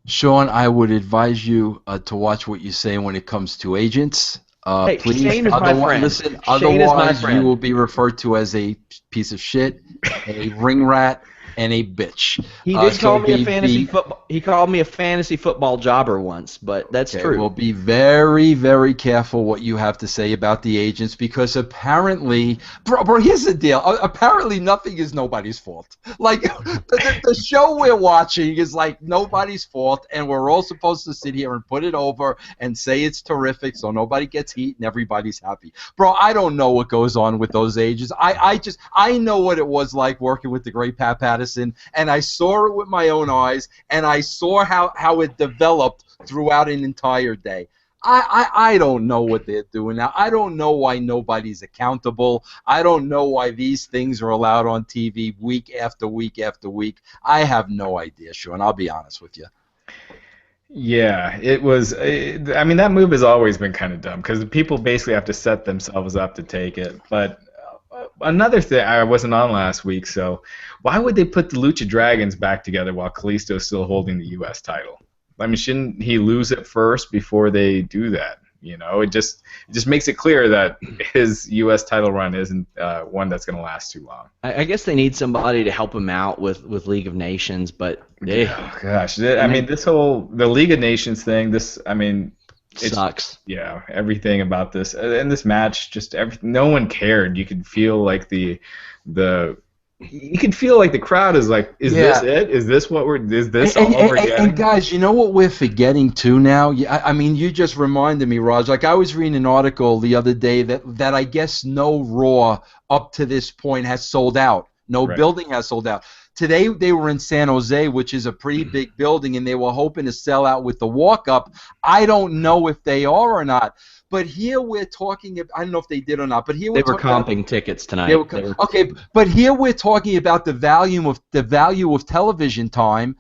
Sean, I would advise you to watch what you say when it comes to agents.
Hey,
please,
Shane is my friend.
Listen,
Shane
otherwise
is my friend.
you will be referred to as a piece of shit, a ring rat, and a bitch.
He did call me a fantasy football. He called me a fantasy football jobber once, but that's true.
Well, be very, very careful what you have to say about the agents, because apparently, bro, here's the deal. Apparently, nothing is nobody's fault. Like the show we're watching is like nobody's fault, and we're all supposed to sit here and put it over and say it's terrific, so nobody gets heat and everybody's happy. Bro, I don't know what goes on with those agents. I know what it was like working with the great Pat Patterson. And I saw it with my own eyes, and I saw how it developed throughout an entire day. I don't know what they're doing now. I don't know why nobody's accountable. I don't know why these things are allowed on TV week after week after week. I have no idea, Sean. I'll be honest with you.
Yeah, it was. I mean, that move has always been kind of dumb because people basically have to set themselves up to take it. But another thing, I wasn't on last week, so why would they put the Lucha Dragons back together while Kalisto's still holding the U.S. title? I mean, shouldn't he lose it first before they do that? You know, it just makes it clear that his U.S. title run isn't one that's going to last too long.
I guess they need somebody to help him out with League of Nations, but
oh, gosh, I mean, the League of Nations thing. It
sucks.
Yeah, everything about this and this match, no one cared. You could feel like the crowd is like, is this it? Is this all we're getting?
And guys, you know what we're forgetting too now? I mean, you just reminded me, Raj. Like I was reading an article the other day that I guess no Raw up to this point has sold out. No building has sold out. Today they were in San Jose, which is a pretty big building, and they were hoping to sell out with the walk-up. I don't know if they are or not. But here we're talking. I don't know if they did or not. But here
they were comping tickets tonight.
Okay, but here we're talking about the value of television time.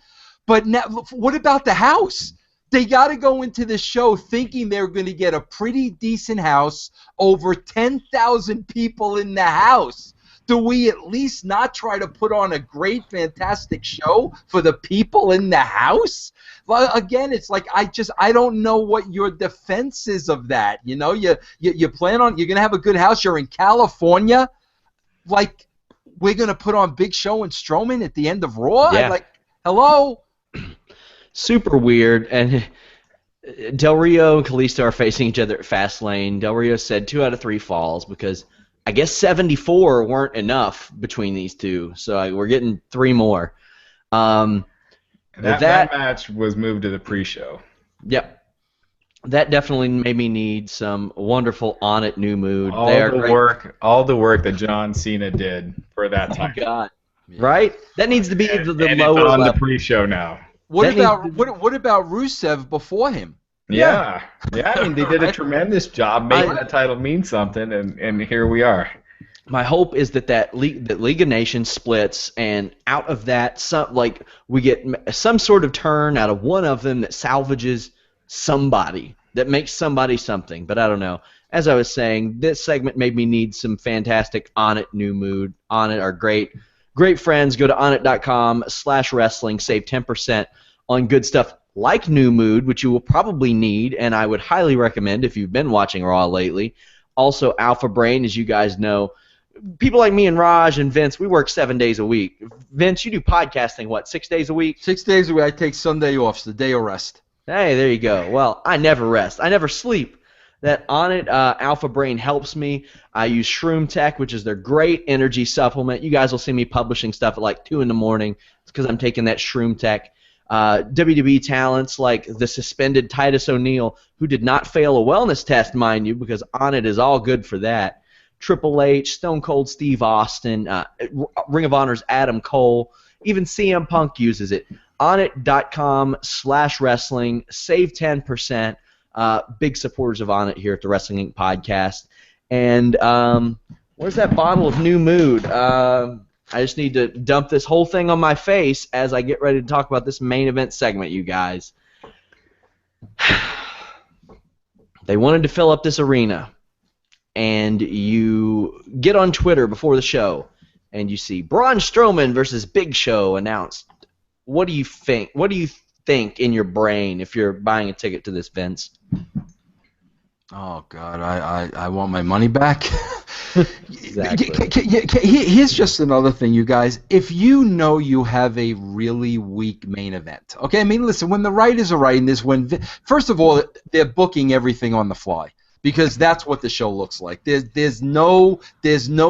But now, what about the house? They got to go into the show thinking they're going to get a pretty decent house, over 10,000 people in the house. Do we at least not try to put on a great, fantastic show for the people in the house? Well, again, it's like I don't know what your defense is of that. You know, you plan on you're gonna have a good house. You're in California, like we're gonna put on Big Show and Strowman at the end of Raw.
Yeah.
Like, hello.
Super weird. And Del Rio and Kalisto are facing each other at Fastlane. Del Rio said 2 out of 3 falls because I guess 74 weren't enough between these two, so we're getting 3 more.
That match was moved to the pre-show.
Yep. That definitely made me need some wonderful On It new mood.
All the work that John Cena did for that time.
Oh God. Right? That needs to be the lower
it's on
level.
the pre-show now.
What about Rusev before him?
Yeah. I mean, they did a tremendous job making that title mean something, and here we are.
My hope is that League of Nations splits, and out of that, we get some sort of turn out of one of them that salvages somebody, that makes somebody something. But I don't know. As I was saying, this segment made me need some fantastic On It new mood. On It are great friends. Go to onit.com/wrestling. Save 10% on good stuff like New Mood, which you will probably need, and I would highly recommend if you've been watching Raw lately. Also, Alpha Brain, as you guys know. People like me and Raj and Vince, we work 7 days a week. Vince, you do podcasting, 6 days a week?
6 days a week. I take Sunday off. It's the day of rest.
Hey, there you go. Well, I never rest. I never sleep. That On It Alpha Brain helps me. I use Shroom Tech, which is their great energy supplement. You guys will see me publishing stuff at 2 in the morning. It's because I'm taking that Shroom Tech. WWE talents like the suspended Titus O'Neil, who did not fail a wellness test, mind you, because On It is all good for that. Triple H, Stone Cold Steve Austin, Ring of Honor's Adam Cole, Even CM Punk uses it. Onnit.com/wrestling. Save 10%. Big supporters of Onnit here at the Wrestling Inc. podcast. And where's that bottle of New Mood? I just need to dump this whole thing on my face as I get ready to talk about this main event segment, you guys. They wanted to fill up this arena. And you get on Twitter before the show, and you see Braun Strowman versus Big Show announced. What do you think? What do you think in your brain if you're buying a ticket to this, Vince?
Oh God, I want my money back.
Exactly.
Here's just another thing, you guys. If you know you have a really weak main event, okay? I mean, listen, when the writers are writing this, first of all, they're booking everything on the fly. Because that's what the show looks like. There's no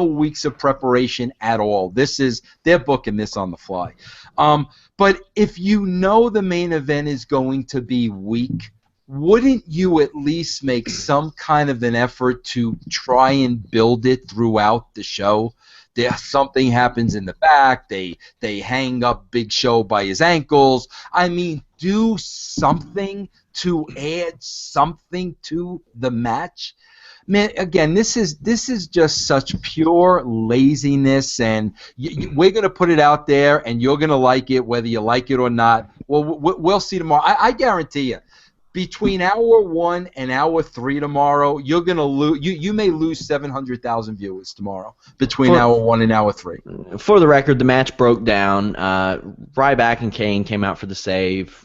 weeks of preparation at all. They're booking this on the fly. But if you know the main event is going to be weak, wouldn't you at least make some kind of an effort to try and build it throughout the show? Something happens in the back. They hang up Big Show by his ankles. I mean, do something to add something to the match. Man, again, this is just such pure laziness, and we're going to put it out there, and you're going to like it, whether you like it or not. Well, we'll see tomorrow. I guarantee you, between hour 1 and hour 3 tomorrow, you're going to lose. You may lose 700,000 viewers tomorrow between hour 1 and hour 3.
For the record, the match broke down. Ryback and Kane came out for the save.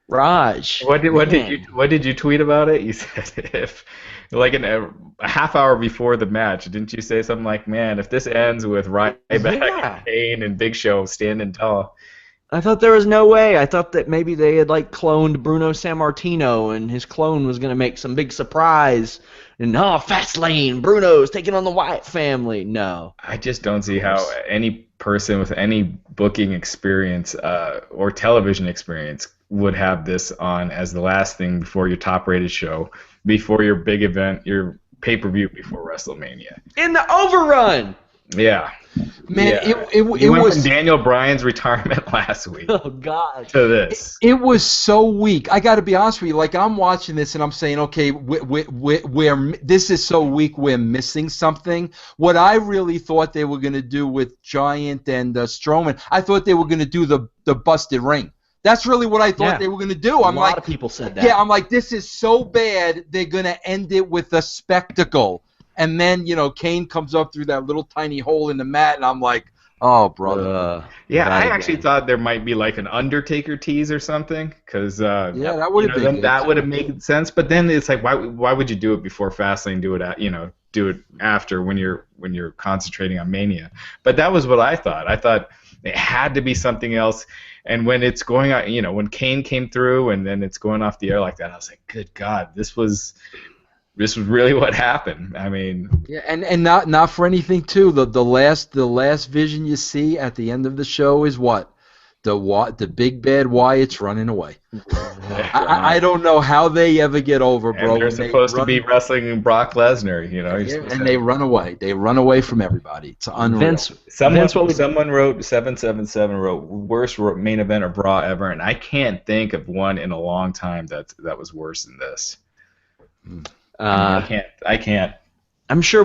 Raj,
what did you tweet about it? You said if like a half hour before the match, didn't you say something like, "Man, if this ends with Ryback, Kane, and Big Show standing tall."
I thought there was no way. I thought that maybe they had cloned Bruno Sammartino, and his clone was going to make some big surprise. And Fastlane, Bruno's taking on the Wyatt family. No,
I just don't see how any person with any booking experience or television experience would have this on as the last thing before your top-rated show, before your big event, your pay-per-view before WrestleMania.
In the overrun!
Yeah.
Man,
yeah.
It
went
was
from Daniel Bryan's retirement last week
oh God
to this.
It was so weak. I got to be honest with you. I'm watching this and I'm saying, okay, this is so weak. We're missing something. What I really thought they were going to do with Giant and Strowman, I thought they were going to do the busted ring. That's really what I thought they were going to do.
A lot of people said that.
Yeah, I'm like, this is so bad, they're going to end it with a spectacle. And then, Kane comes up through that little tiny hole in the mat, and I'm like, oh, brother.
I actually thought there might be an Undertaker tease or something, because
that would have been good.
That would have made sense. But then it's like, why would you do it before Fastlane? Do it after when you're concentrating on Mania. But that was what I thought. I thought it had to be something else. And when it's going on, when Kane came through and then it's going off the air like that, I was like, good God, this was really what happened. I mean,
yeah, and not for anything too. The last vision you see at the end of the show is what? The big bad Wyatt's running away. I don't know how they ever get over, bro.
And they're supposed to be wrestling Brock Lesnar,
and they run away. They run away from everybody. It's unreal.
Someone wrote 777 wrote worst main event of Raw ever, and I can't think of one in a long time that was worse than this. I can't.
I'm sure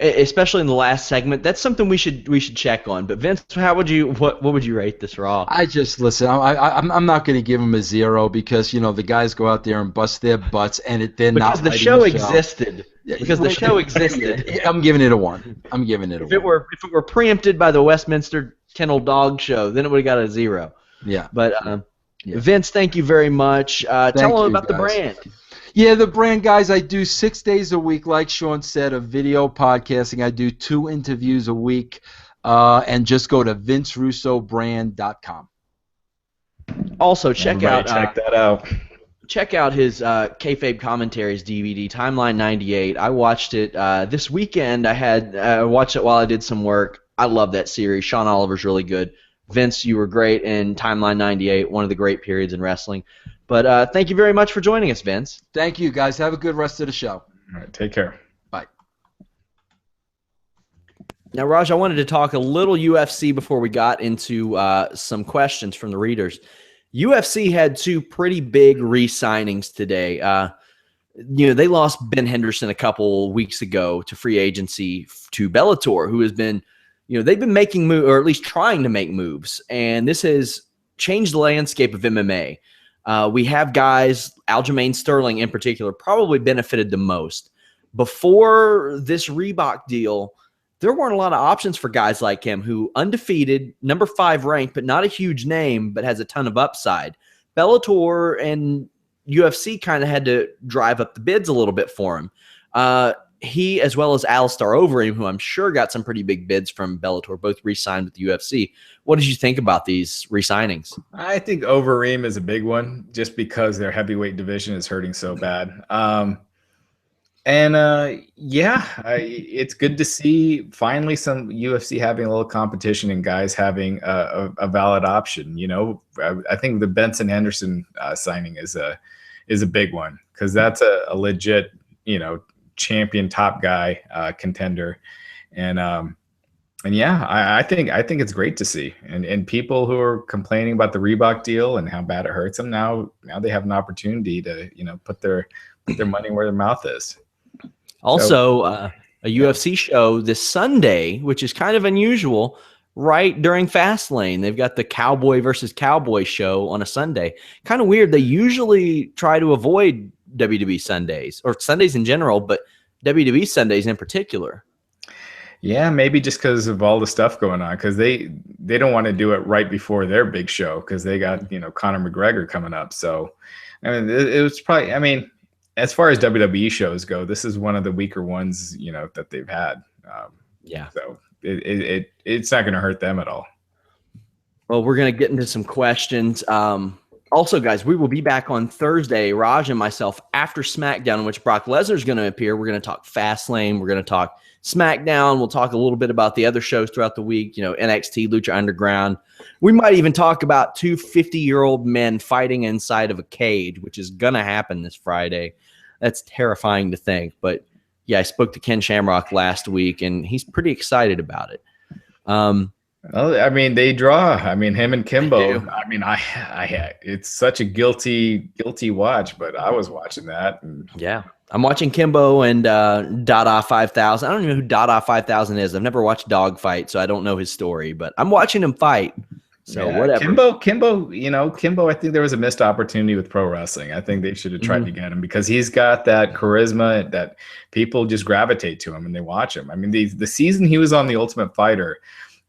especially in the last segment, that's something we should check on. But Vince, what would you rate this Raw?
I just listen. I'm not going to give them a 0 because the guys go out there and bust their butts, and they're not.
Because the show existed. Because the show existed.
I'm giving it a 1. I'm giving it a 1.
If it were preempted by the Westminster Dog Show, then it would have got a 0.
Yeah.
But Vince, thank you very much. Tell them about the brand.
Yeah, the brand, guys, I do 6 days a week, like Sean said, of video podcasting. I do 2 interviews a week, and just go to vincerussobrand.com.
Also, check
that out.
Check out his Kayfabe Commentaries DVD, Timeline 98. I watched it this weekend. I watched it while I did some work. I love that series. Sean Oliver's really good. Vince, you were great in Timeline 98, one of the great periods in wrestling. But thank you very much for joining us, Vince.
Thank you, guys. Have a good rest of the show.
All right, take care.
Bye.
Now, Raj, I wanted to talk a little UFC before we got into some questions from the readers. UFC had two pretty big re-signings today. They lost Ben Henderson a couple weeks ago to free agency to Bellator, who has been, they've been making moves, or at least trying to make moves, and this has changed the landscape of MMA. We have guys, Aljamain Sterling in particular, probably benefited the most. Before this Reebok deal, there weren't a lot of options for guys like him who undefeated, number 5 ranked, but not a huge name, but has a ton of upside. Bellator and UFC kind of had to drive up the bids a little bit for him. He, as well as Alistair Overeem, who I'm sure got some pretty big bids from Bellator, both re-signed with the UFC. What did you think about these re-signings?
I think Overeem is a big one just because their heavyweight division is hurting so bad. It's good to see finally some UFC having a little competition and guys having a valid option. I think the Benson Henderson signing is a big one because that's a legit, champion top guy contender. I think it's great to see. And people who are complaining about the Reebok deal and how bad it hurts them now they have an opportunity to, put their money where their mouth is.
Also, a UFC show this Sunday, which is kind of unusual, right during Fastlane. They've got the Cowboy versus Cowboy show on a Sunday. Kind of weird. They usually try to avoid WWE Sundays, or Sundays in general, but WWE Sundays in particular.
Yeah, maybe just because of all the stuff going on, because they don't want to do it right before their big show because they got, Conor McGregor coming up. So, it was probably, as far as WWE shows go, this is one of the weaker ones, that they've had. So it's not going to hurt them at all.
Well, we're going to get into some questions. Also, guys, we will be back on Thursday, Raj and myself, after SmackDown, in which Brock Lesnar is going to appear. We're going to talk Fastlane. We're going to talk SmackDown. We'll talk a little bit about the other shows throughout the week, NXT, Lucha Underground. We might even talk about two 50-year-old men fighting inside of a cage, which is going to happen this Friday. That's terrifying to think. But, yeah, I spoke to Ken Shamrock last week, and he's pretty excited about it.
They draw. Him and Kimbo. It's such a guilty watch, but I was watching that.
Yeah. I'm watching Kimbo and Dada 5000. I don't even know who Dada 5000 is. I've never watched Dogfight, so I don't know his story, but I'm watching him fight. So whatever. Kimbo, I think there was a missed opportunity with pro wrestling. I think they should have tried to get him because he's got that charisma that people just gravitate to him and they watch him. The season he was on The Ultimate Fighter,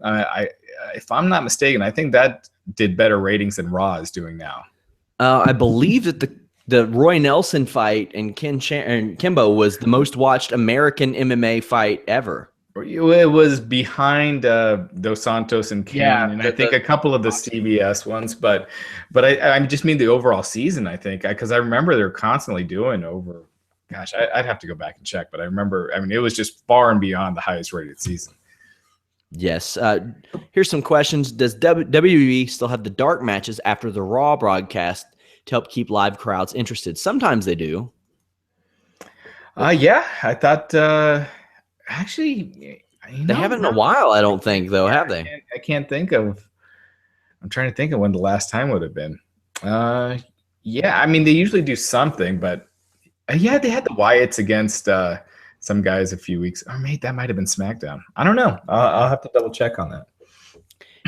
if I'm not mistaken, I think that did better ratings than Raw is doing now. I believe that the Roy Nelson fight and Kimbo was the most watched American MMA fight ever.
It was behind Dos Santos and Ken, and I think a couple of the CBS ones, but I just mean the overall season. I think because I remember they're constantly doing over. Gosh, I'd have to go back and check, but I remember. it was just far and beyond the highest rated season.
Yes. Here's some questions. Does WWE still have the dark matches after the Raw broadcast to help keep live crowds interested? Sometimes they do.
I thought. Actually,
they haven't in a while, I don't think, though, have they?
I can't think of. I'm trying to think of when the last time would have been. They usually do something, but they had the Wyatts against some guys a few weeks. Or maybe that might have been SmackDown. I don't know. I'll have to double check on that.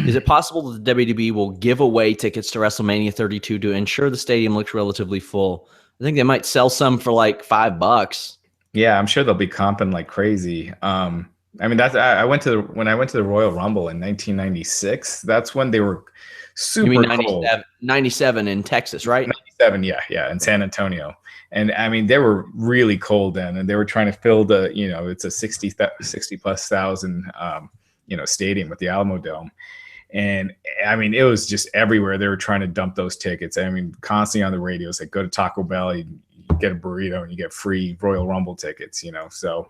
Is it possible that the WWE will give away tickets to WrestleMania 32 to ensure the stadium looks relatively full? I think they might sell some for like $5.
Yeah, I'm sure they'll be comping like crazy. When I went to the Royal Rumble in 1996. That's when they were super cold.
97 in Texas, right?
97, yeah, in San Antonio. And they were really cold then, and they were trying to fill the, it's a 60 plus thousand, stadium with the Alamo Dome. And it was just everywhere. They were trying to dump those tickets. Constantly on the radios, like go to Taco Bell, you get a burrito and you get free Royal Rumble tickets, So,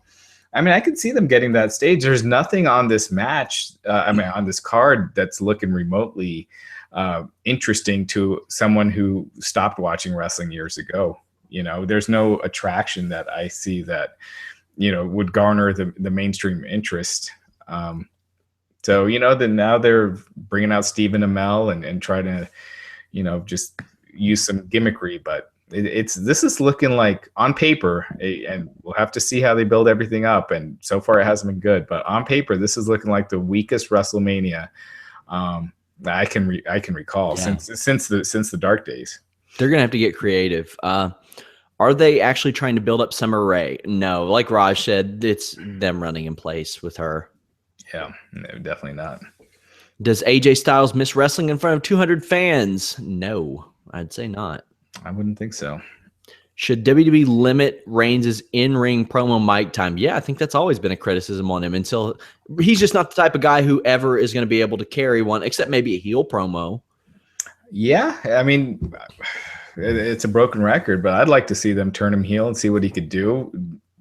I could see them getting that stage. There's nothing on this match, on this card that's looking remotely interesting to someone who stopped watching wrestling years ago. There's no attraction that I see that, would garner the mainstream interest. So, then now they're bringing out Stephen Amell and trying to, just use some gimmickry, but this is looking like on paper, and we'll have to see how they build everything up. And so far it hasn't been good, but on paper, this is looking like the weakest WrestleMania that I can recall since the dark days.
They're going to have to get creative. Are they actually trying to build up Summer Rae? No, like Raj said, it's them running in place with her.
Yeah, no, definitely not.
Does AJ Styles miss wrestling in front of 200 fans? No, I'd say not.
I wouldn't think so.
Should WWE limit Reigns' in-ring promo mic time? Yeah, I think that's always been a criticism on him. Until he's just not the type of guy who ever is going to be able to carry one, except maybe a heel promo.
Yeah, I mean, it's a broken record, but I'd like to see them turn him heel and see what he could do.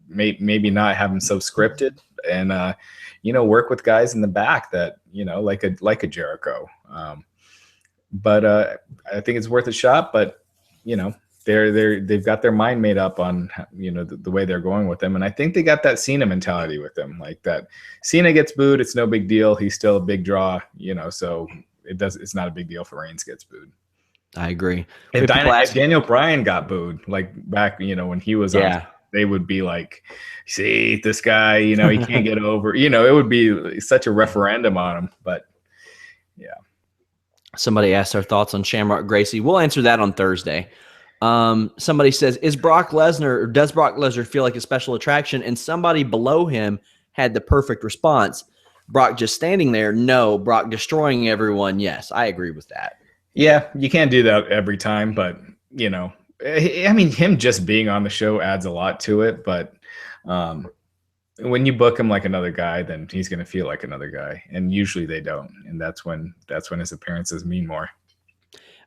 Maybe not have him so scripted, and work with guys in the back that like a Jericho. But I think it's worth a shot. But they've got their mind made up on the way they're going with them, and I think they got that Cena mentality with them, like that Cena gets booed, it's no big deal, he's still a big draw, so it's not a big deal for Reigns gets booed.
I agree.
If Daniel Bryan got booed, like back when he was on, they would be like, see this guy, he can't get over, it would be such a referendum on him. But yeah.
Somebody asked our thoughts on Shamrock Gracie. We'll answer that on Thursday. Somebody says, does Brock Lesnar feel like a special attraction? And somebody below him had the perfect response. Brock just standing there? No. Brock destroying everyone? Yes. I agree with that.
Yeah, you can't do that every time, but I mean, him just being on the show adds a lot to it. But when you book him like another guy, then he's going to feel like another guy, and usually they don't, and that's when his appearances mean more.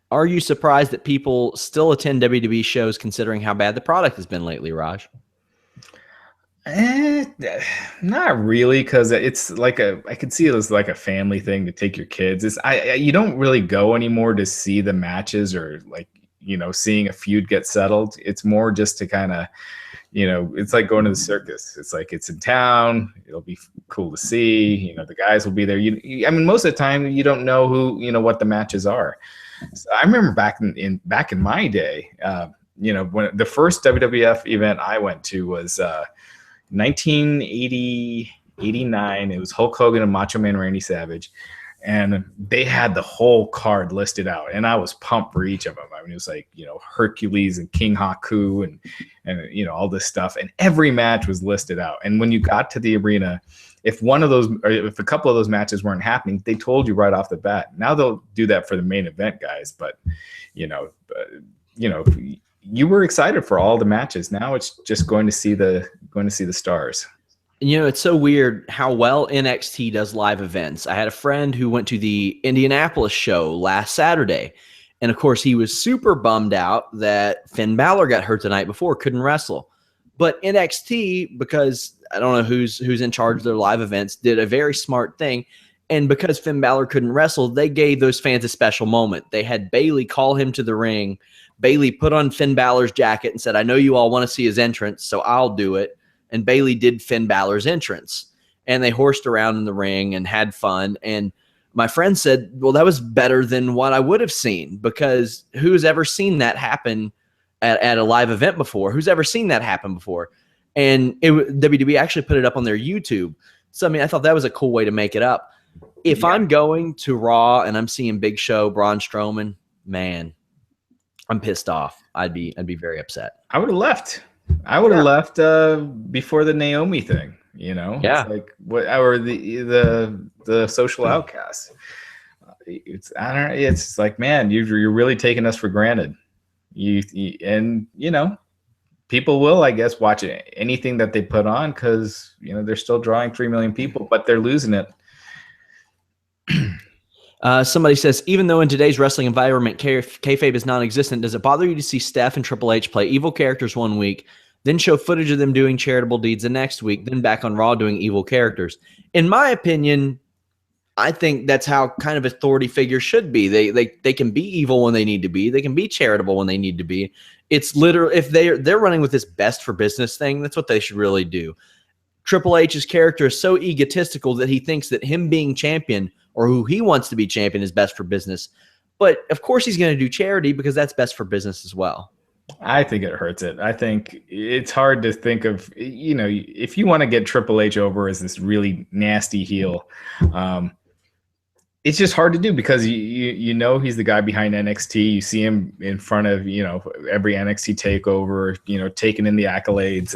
Are you surprised that people still attend WWE shows considering how bad the product has been lately, Raj?
Not really, because it's like I could see it as like a family thing to take your kids. You don't really go anymore to see the matches or like seeing a feud get settled. It's more just to kind of it's like going to the circus. It's like it's in town. It'll be cool to see. The guys will be there. I mean, most of the time you don't know who what the matches are. So I remember back in my day, when the first WWF event I went to was 1989. It was Hulk Hogan and Macho Man Randy Savage, and they had the whole card listed out, and I was pumped for each of them. I mean, it was like Hercules and King Haku and all this stuff, and every match was listed out. And when you got to the arena, if a couple of those matches weren't happening, they told you right off the bat. Now they'll do that for the main event guys, but you were excited for all the matches. Now it's just going to see the stars.
It's so weird how well NXT does live events. I had a friend who went to the Indianapolis show last Saturday, and of course he was super bummed out that Finn Balor got hurt the night before, couldn't wrestle. But NXT, because I don't know who's in charge of their live events, did a very smart thing. And because Finn Balor couldn't wrestle, they gave those fans a special moment. They had Bayley call him to the ring. Bayley put on Finn Balor's jacket and said, I know you all want to see his entrance, so I'll do it. And Bayley did Finn Balor's entrance. And they horsed around in the ring and had fun. And my friend said, well, that was better than what I would have seen, because who's ever seen that happen at a live event before? Who's ever seen that happen before? And WWE actually put it up on their YouTube. So, I mean, I thought that was a cool way to make it up. If I'm going to Raw and I'm seeing Big Show, Braun Strowman, man, I'm pissed off. I'd be very upset.
I would have left. Left before the Naomi thing.
Yeah.
It's like what, or the social outcast. It's like, man, you're really taking us for granted. People will, I guess, watch anything that they put on because they're still drawing 3 million people, but they're losing it.
Somebody says, even though in today's wrestling environment, kayfabe is non-existent, does it bother you to see Steph and Triple H play evil characters one week, then show footage of them doing charitable deeds the next week, then back on Raw doing evil characters? In my opinion, I think that's how kind of authority figures should be. They can be evil when they need to be. They can be charitable when they need to be. It's literally, if they're running with this best for business thing, that's what they should really do. Triple H's character is so egotistical that he thinks that him being champion or who he wants to be champion is best for business. But of course he's going to do charity because that's best for business as well.
I think it hurts it. I think it's hard to think of, if you want to get Triple H over as this really nasty heel, it's just hard to do because you know he's the guy behind NXT. You see him in front of every NXT takeover, taking in the accolades,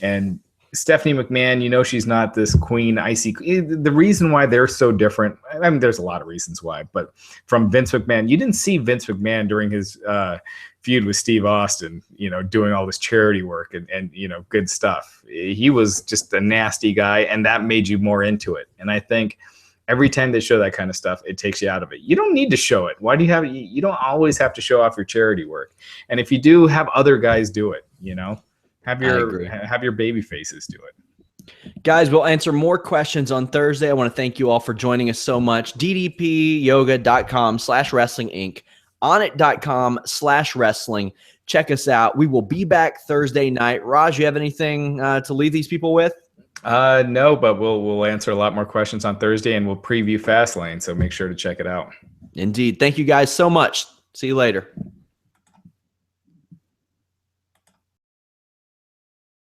and Stephanie McMahon. She's not this queen icy. The reason why they're so different, I mean, there's a lot of reasons why, but from Vince McMahon, you didn't see Vince McMahon during his feud with Steve Austin, doing all this charity work and good stuff. He was just a nasty guy, and that made you more into it. And I think every time they show that kind of stuff, it takes you out of it. You don't need to show it. Why do you don't always have to show off your charity work. And if you do, have other guys do it, have your baby faces do it.
Guys, we'll answer more questions on Thursday. I want to thank you all for joining us so much. ddpyoga.com/wrestling inc, onit.com/wrestling. Check us out. We will be back Thursday night. Raj, you have anything to leave these people with?
No, but we'll answer a lot more questions on Thursday, and we'll preview Fastlane, so make sure to check it out.
Indeed. Thank you guys so much. See you later.